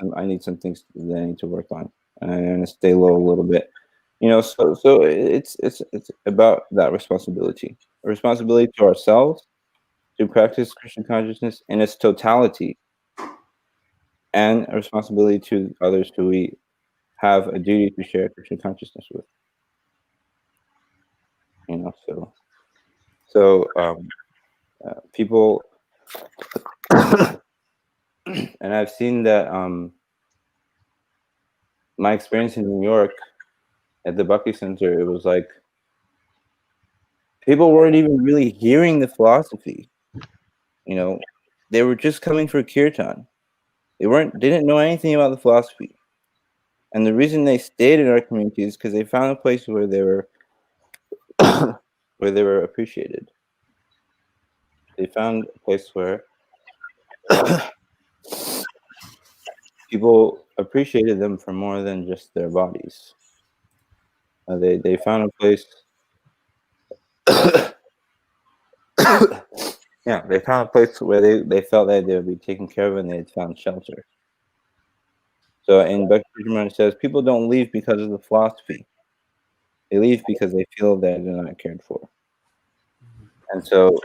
some things that I need to work on, and I'm gonna stay low a little bit. You know, so it's about that responsibility, a responsibility to ourselves to practice Krishna consciousness in its totality, and a responsibility to others who we have a duty to share Krishna consciousness with. You know, people, and I've seen that my experience in New York at the Bhakti Center, it was like people weren't even really hearing the philosophy. You know, they were just coming for kirtan. Didn't know anything about the philosophy. And the reason they stayed in our community is because they found a place where they were where they were appreciated. They found a place where people appreciated them for more than just their bodies. They found a place. Yeah, they found a place where they felt that they would be taken care of, and they had found shelter. So in Bhakti it says, people don't leave because of the philosophy. They leave because they feel that they're not cared for. And so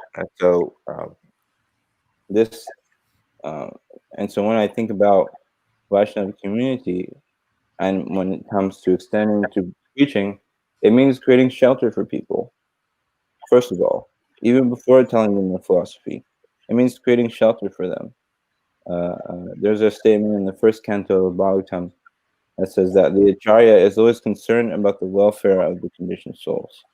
this and so when I think about Vaishnava community, and when it comes to extending to preaching, it means creating shelter for people. First of all, even before telling them the philosophy, it means creating shelter for them. There's a statement in the first canto of Bhagavatam that says that the Acharya is always concerned about the welfare of the conditioned souls.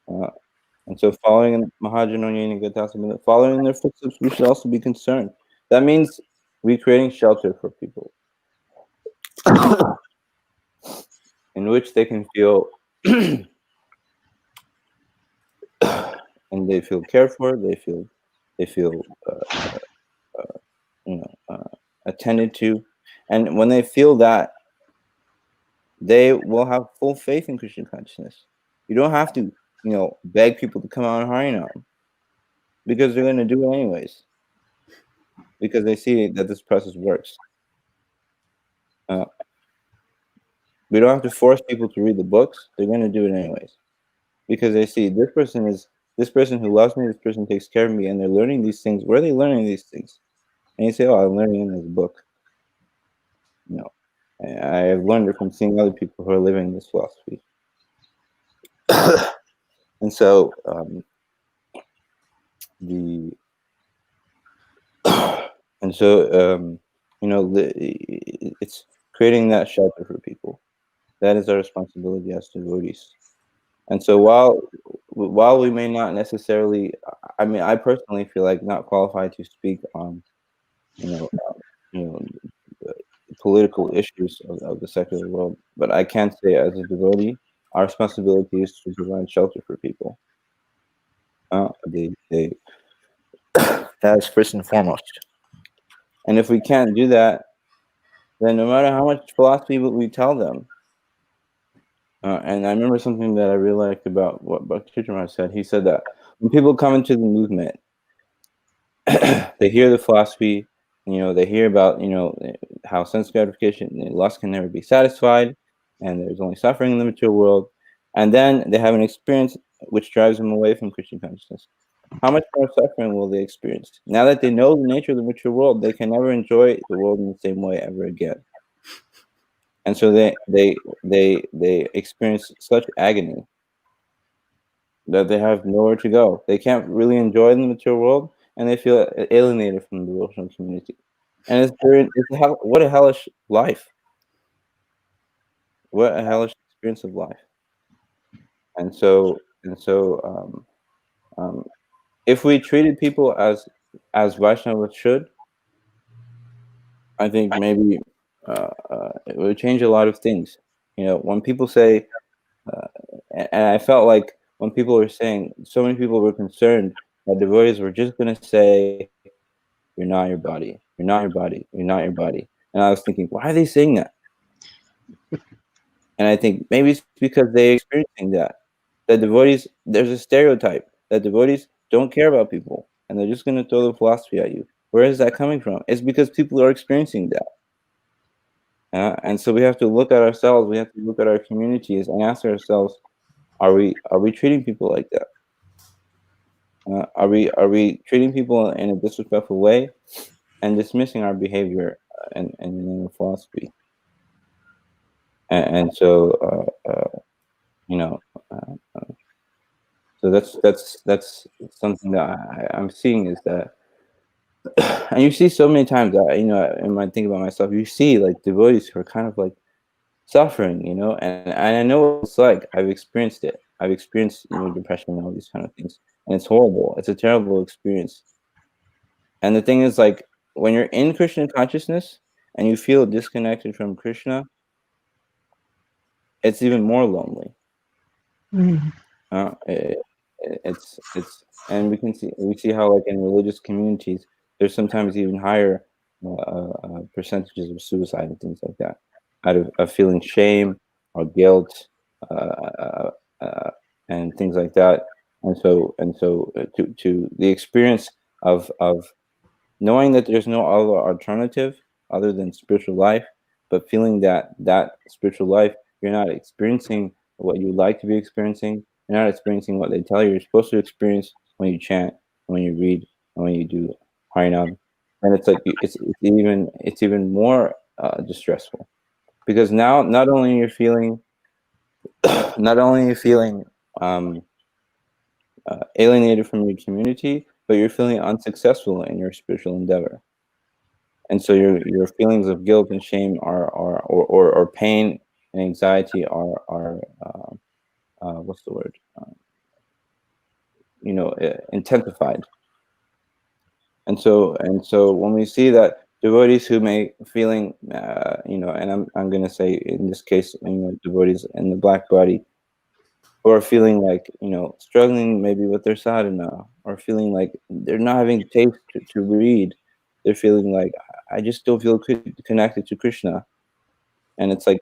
And so following following their footsteps, we should also be concerned. That means we're creating shelter for people in which they can feel and they feel cared for, they feel attended to. And when they feel that, they will have full faith in Krishna consciousness. You don't have to, beg people to come out and Harinam, because they're going to do it anyways, because they see that this process works. We don't have to force people to read the books. They're going to do it anyways, because they see this person who loves me, this person takes care of me, and they're learning these things. Where are they learning these things? And you say, oh, I'm learning in this book. No, I have learned it from seeing other people who are living this philosophy. And so it's creating that shelter for people. That is our responsibility as devotees. And so while we may not necessarily, I personally feel like not qualified to speak on, political issues of the secular world, but I can say as a devotee, our responsibility is to provide shelter for people. That's first and foremost. And if we can't do that, then no matter how much philosophy we tell them, and I remember something that I really liked about what Bhakti said. He said that when people come into the movement, they hear the philosophy, they hear about, how sense gratification and lust can never be satisfied, and there's only suffering in the material world, and then they have an experience which drives them away from Krishna consciousness. How much more suffering will they experience? Now that they know the nature of the material world, they can never enjoy the world in the same way ever again. And so they experience such agony that they have nowhere to go. They can't really enjoy the material world, and they feel alienated from the devotional community. And what a hellish life. What a hellish experience of life. And so, if we treated people as Vaishnavas should, I think maybe it would change a lot of things. When people say, and I felt like when people were saying, so many people were concerned that devotees were just going to say, "You're not your body. You're not your body. You're not your body." And I was thinking, why are they saying that? And I think maybe it's because they're experiencing that. That devotees, there's a stereotype that devotees don't care about people and they're just going to throw the philosophy at you. Where is that coming from? It's because people are experiencing that. And so we have to look at ourselves, we have to look at our communities and ask ourselves, are we treating people like that? Are we treating people in a disrespectful way and dismissing our behavior and the name of philosophy? And so you know, so that's something that I'm seeing is that, and you see so many times that when I think about myself, you see like devotees who are kind of like suffering, and I know what it's like. I've experienced it. I've experienced depression and all these kind of things, and it's horrible. It's a terrible experience. And the thing is, like, when you're in Krishna consciousness and you feel disconnected from Krishna, it's even more lonely. Mm. It's and we see how like in religious communities there's sometimes even higher percentages of suicide and things like that, out of feeling shame or guilt, uh, and things like that. And so to the experience of knowing that there's no other alternative other than spiritual life, but feeling that spiritual life, you're not experiencing what you'd like to be experiencing. You're not experiencing what they tell you you're supposed to experience when you chant, when you read, and when you do Harinam. And it's like it's even more distressful, because now not only you're feeling not only are you feeling um, alienated from your community, but you're feeling unsuccessful in your spiritual endeavor. And so your feelings of guilt and shame or pain and anxiety are what's the word, intensified. And so when we see that devotees who may feeling and I'm going to say in this case devotees in the black body who are feeling like struggling maybe with their sadhana, or feeling like they're not having taste to read, they're feeling like I just don't feel connected to Krishna. And it's like,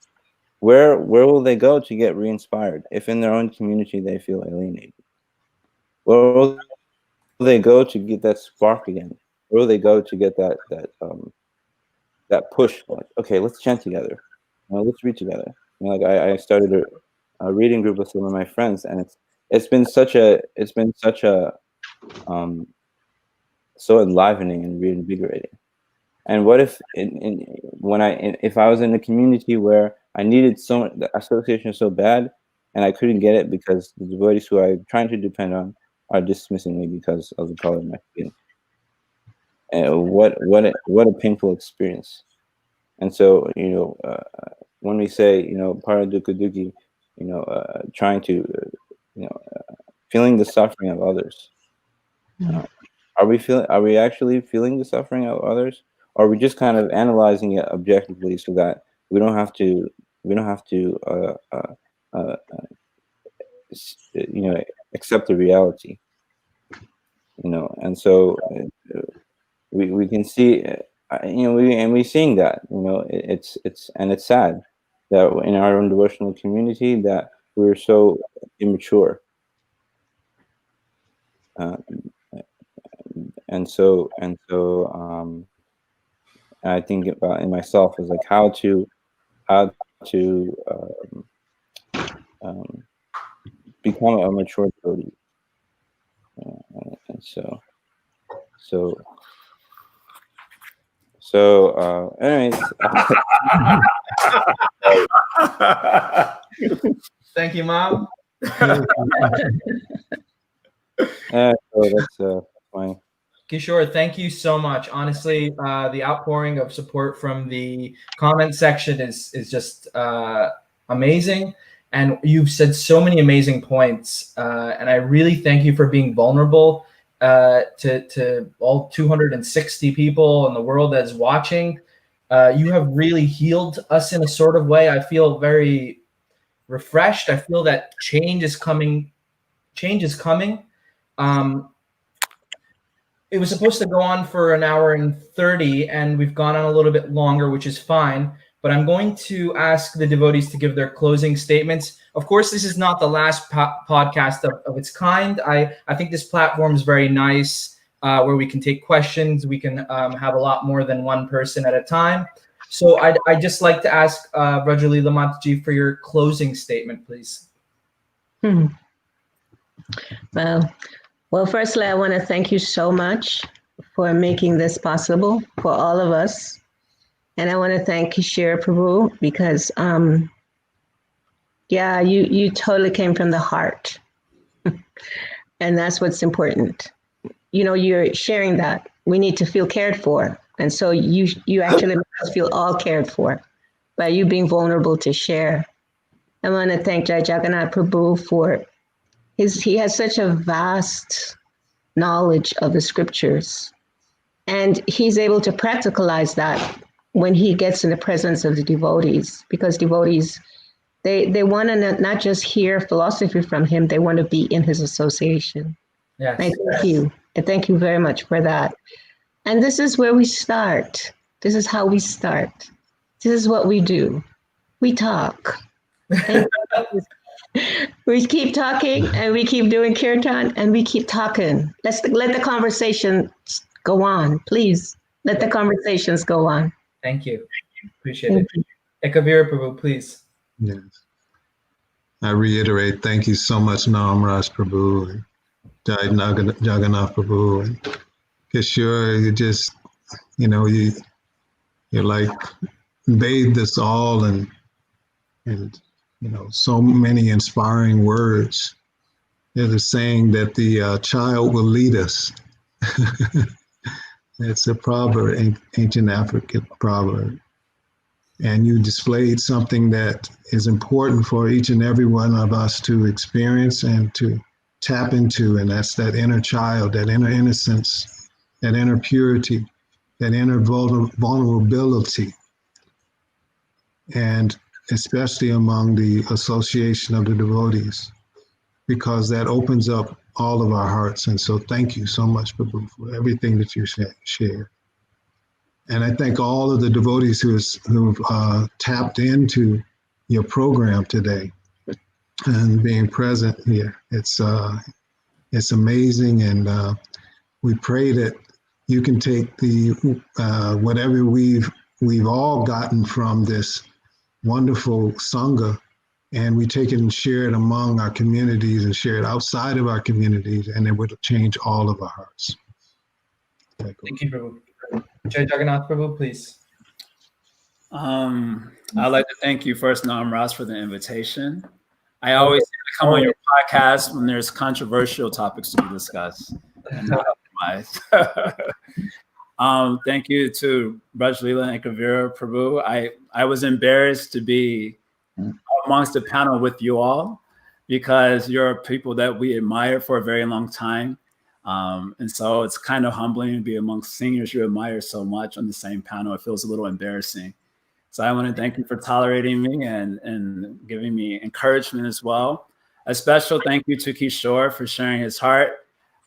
where will they go to get re-inspired if in their own community they feel alienated? Where will they go to get that spark again? Where will they go to get that push? Like, okay, let's chant together. Let's read together. Like I started a reading group with some of my friends, and it's been such a um, so enlivening and reinvigorating. And what if if I was in a community where I needed the association so bad, and I couldn't get it because the devotees who I'm trying to depend on are dismissing me because of the color of my skin? And what a painful experience. And so when we say paradukkha dukhi, trying to feeling the suffering of others. Are we actually feeling the suffering of others? Or are we just kind of analyzing it objectively so that we don't have to uh, accept the reality? And so we can see we're seeing that it's sad that in our own devotional community that we're so immature. Uh, and so I think about in myself is like how to become a mature devotee. And anyways. Thank you, Mom. So that's fine. Kishore, thank you so much. Honestly, the outpouring of support from the comment section is just amazing, and you've said so many amazing points. And I really thank you for being vulnerable to all 260 people in the world that is watching. You have really healed us in a sort of way. I feel very refreshed. I feel that change is coming. Change is coming. It was supposed to go on for an hour and 30, and we've gone on a little bit longer, which is fine. But I'm going to ask the devotees to give their closing statements. Of course, this is not the last podcast of its kind. I think this platform is very nice, where we can take questions. We can have a lot more than one person at a time. So I'd just like to ask Brajalila Mataji for your closing statement, please. Well, firstly, I want to thank you so much for making this possible for all of us. And I want to thank Kishore Prabhu because, you totally came from the heart. And that's what's important. You're sharing that. We need to feel cared for. And so you actually make us feel all cared for by you being vulnerable to share. I want to thank Jai Jagannath Prabhu for he has such a vast knowledge of the scriptures, and he's able to practicalize that when he gets in the presence of the devotees, because devotees, they want to not just hear philosophy from him, they want to be in his association. Yes. I thank you very much for that. And this is where we start. This is how we start. This is what we do. We talk. And we keep talking, and we keep doing kirtan, and we keep talking. Let the conversation go on, please. Let the conversations go on. Thank you. Appreciate it. Ekavira Prabhu, please. Yes. I reiterate, thank you so much, Namarasa Prabhu, and Jai Jagannath Prabhu, and Kishore. You just, you're like bathed us all, and so many inspiring words. There's a saying that the child will lead us. It's a proverb, ancient African proverb. And you displayed something that is important for each and every one of us to experience and to tap into, and that's that inner child, that inner innocence, that inner purity, that inner vulnerability. And especially among the association of the devotees, because that opens up all of our hearts. And so thank you so much, Prabhu, for everything that you shared. And I thank all of the devotees who've tapped into your program today and being present here. It's amazing, and we pray that you can take the whatever we've all gotten from this wonderful Sangha, and we take it and share it among our communities and share it outside of our communities, and it would change all of our hearts. Thank you, Prabhu. Jai Jagannath Prabhu, please. I'd like to thank you first, Namarasa, for the invitation. I always come on your podcast when there's controversial topics to be discussed, and not otherwise. Thank you to Brajalila and Kavira Prabhu. I was embarrassed to be amongst the panel with you all, because you're people that we admire for a very long time. And so it's kind of humbling to be amongst seniors you admire so much on the same panel. It feels a little embarrassing. So I want to thank you for tolerating me and giving me encouragement as well. A special thank you to Kishore for sharing his heart.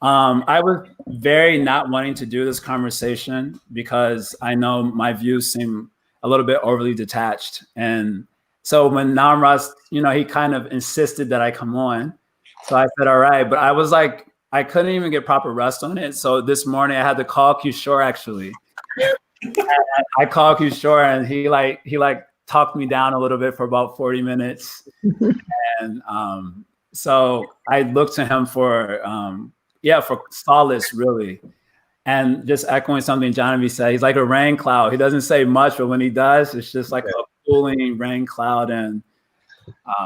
I was very not wanting to do this conversation because I know my views seem a little bit overly detached. And so when Namarasa, he kind of insisted that I come on. So I said, all right. But I was like, I couldn't even get proper rest on it. So this morning I had to call Kishore actually. I called Kishore, and he talked me down a little bit for about 40 minutes. And so I looked to him for solace, really. And just echoing something Johnny said, he's like a rain cloud. He doesn't say much, but when he does, it's just like a cooling rain cloud. And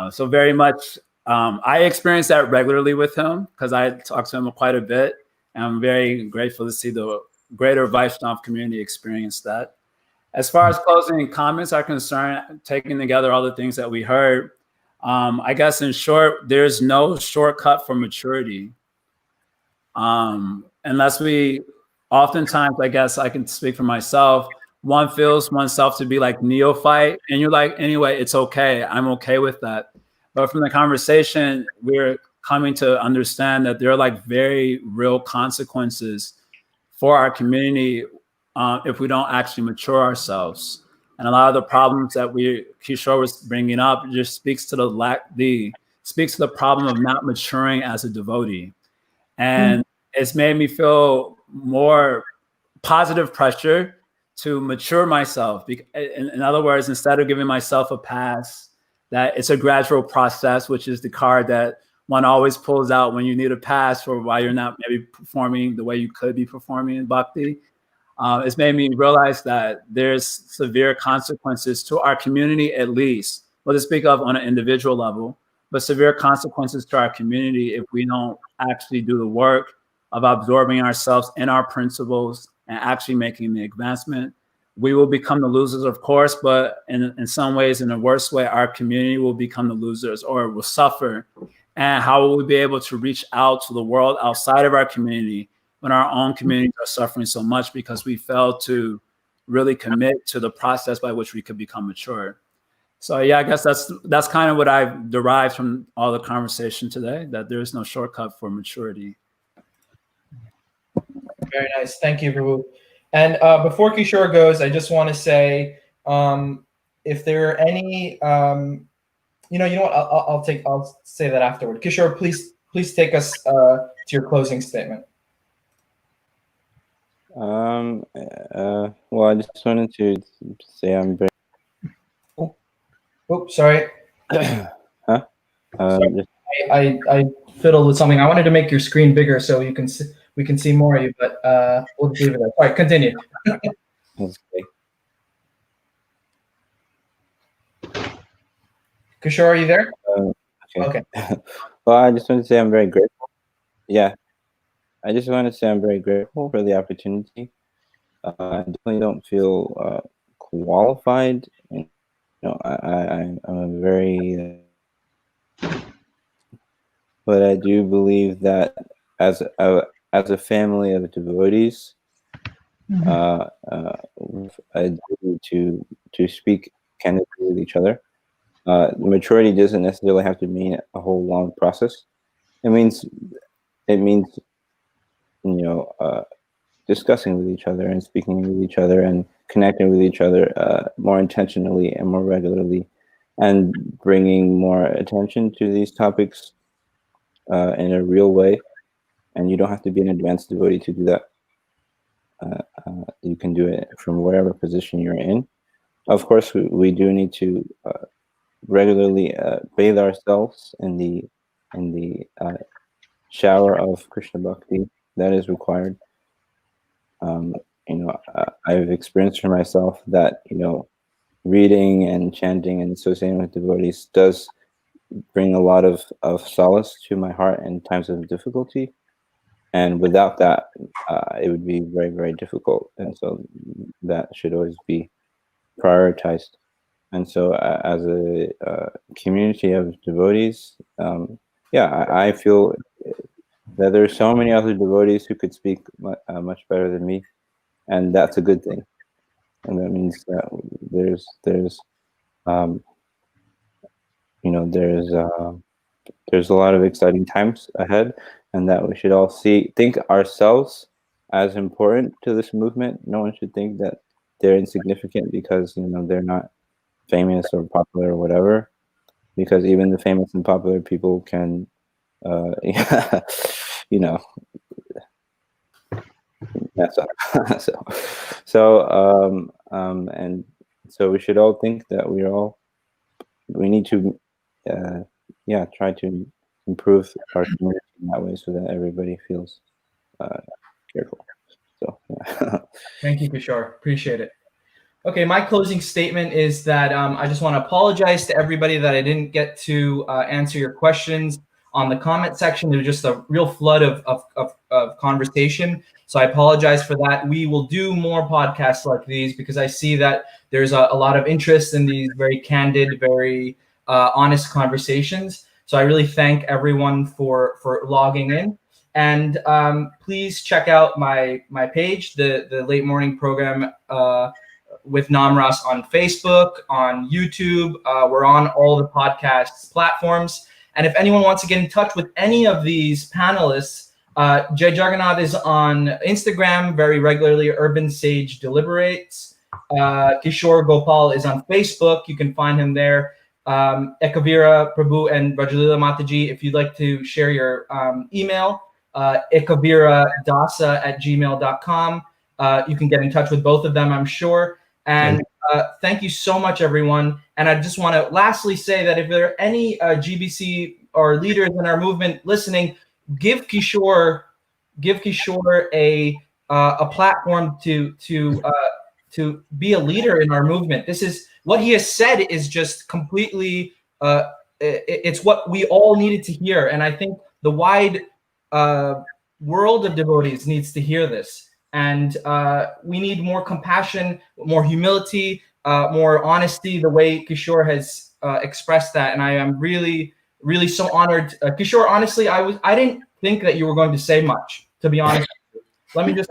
so very much I experience that regularly with him because I talk to him quite a bit. And I'm very grateful to see the greater Vaishnav community experience that. As far as closing comments are concerned, taking together all the things that we heard, I guess in short, there's no shortcut for maturity. Unless we, oftentimes, I guess I can speak for myself, one feels oneself to be like neophyte, and you're like, anyway, it's okay. I'm okay with that. But from the conversation, we're coming to understand that there are like very real consequences for our community if we don't actually mature ourselves. And a lot of the problems that Kishore was bringing up just speaks to the problem of not maturing as a devotee. And it's made me feel more positive pressure to mature myself. In other words, instead of giving myself a pass, that it's a gradual process, which is the card that one always pulls out when you need a pass for why you're not maybe performing the way you could be performing in bhakti. It's made me realize that there's severe consequences to our community, at least. We'll just speak of on an individual level, but severe consequences to our community if we don't actually do the work of absorbing ourselves in our principles and actually making the advancement. We will become the losers, of course, but in some ways, in a worse way, our community will become the losers or will suffer. And how will we be able to reach out to the world outside of our community when our own communities are suffering so much because we failed to really commit to the process by which we could become mature? So yeah, I guess that's kind of what I've derived from all the conversation today, that there is no shortcut for maturity. Very nice. Thank you, Prabhu. And before Kishore goes, I just want to say, if there are any, you know what? I'll say that afterward. Kishore, please take us to your closing statement. Well, I just wanted to say I'm very. Oh, sorry. Huh? Sorry. I fiddled with something. I wanted to make your screen bigger so we can see more of you, but we'll just leave it there. All right, continue. That's great. Kishore, are you there? Okay. Well, I just want to say I'm very grateful. Yeah. I just want to say I'm very grateful for the opportunity. I definitely don't feel qualified. You know, I'm a very, but I do believe that as a family of devotees, I do to speak candidly with each other. Maturity doesn't necessarily have to mean a whole long process. It means discussing with each other and speaking with each other and connecting with each other more intentionally and more regularly, and bringing more attention to these topics in a real way. And you don't have to be an advanced devotee to do that. You can do it from whatever position you're in. Of course, we do need to regularly bathe ourselves in the shower of Krishna Bhakti. That is required. I've experienced for myself that reading and chanting and associating with devotees does bring a lot of solace to my heart in times of difficulty. And without that, it would be very, very difficult. And so that should always be prioritized. And so as a community of devotees, I feel that there are so many other devotees who could speak much better than me. And that's a good thing. And that means that there's a lot of exciting times ahead, and that we should all think ourselves as important to this movement. No one should think that they're insignificant because they're not famous or popular or whatever, because even the famous and popular people can mess up. And so we should all think that we need to try to improve our community in that way so that everybody feels careful. So yeah. Thank you, Kishore. Appreciate it. Okay, my closing statement is that I just want to apologize to everybody that I didn't get to answer your questions on the comment section. There's just a real flood of conversation. So I apologize for that. We will do more podcasts like these because I see that there's a lot of interest in these very candid, very honest conversations. So I really thank everyone for logging in. And please check out my page, the Late Morning Program with Namarasa on Facebook, on YouTube. We're on all the podcast platforms. And if anyone wants to get in touch with any of these panelists, Jay Jagannath is on Instagram very regularly, Urban Sage Deliberates. Kishore Gopal is on Facebook. You can find him there. Ekavira Prabhu and Rajalila Mataji, if you'd like to share your email, ekaviradasa@gmail.com. You can get in touch with both of them, I'm sure. And thank you so much, everyone. And I just want to lastly say that if there are any GBC or leaders in our movement listening, give Kishore a platform to be a leader in our movement. This is what he has said is just completely. It's what we all needed to hear, and I think the wide world of devotees needs to hear this. And we need more compassion, more humility, more honesty, the way Kishore has expressed that. And I am really, really so honored. Kishore, honestly, I didn't think that you were going to say much, to be honest. Let me just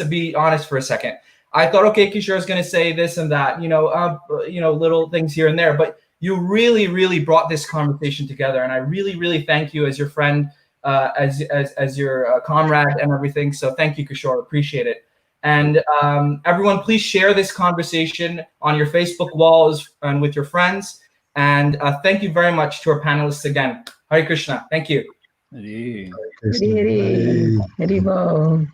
be honest for a second. I thought, okay, Kishore is going to say this and that, little things here and there. But you really, really brought this conversation together. And I really, really thank you as your friend, as your comrade and everything. So thank you, Kishore. Appreciate it. And everyone, please share this conversation on your Facebook walls and with your friends. And thank you very much to our panelists again. Hare Krishna. Thank you. Hare. Hare Hare Hare Bo.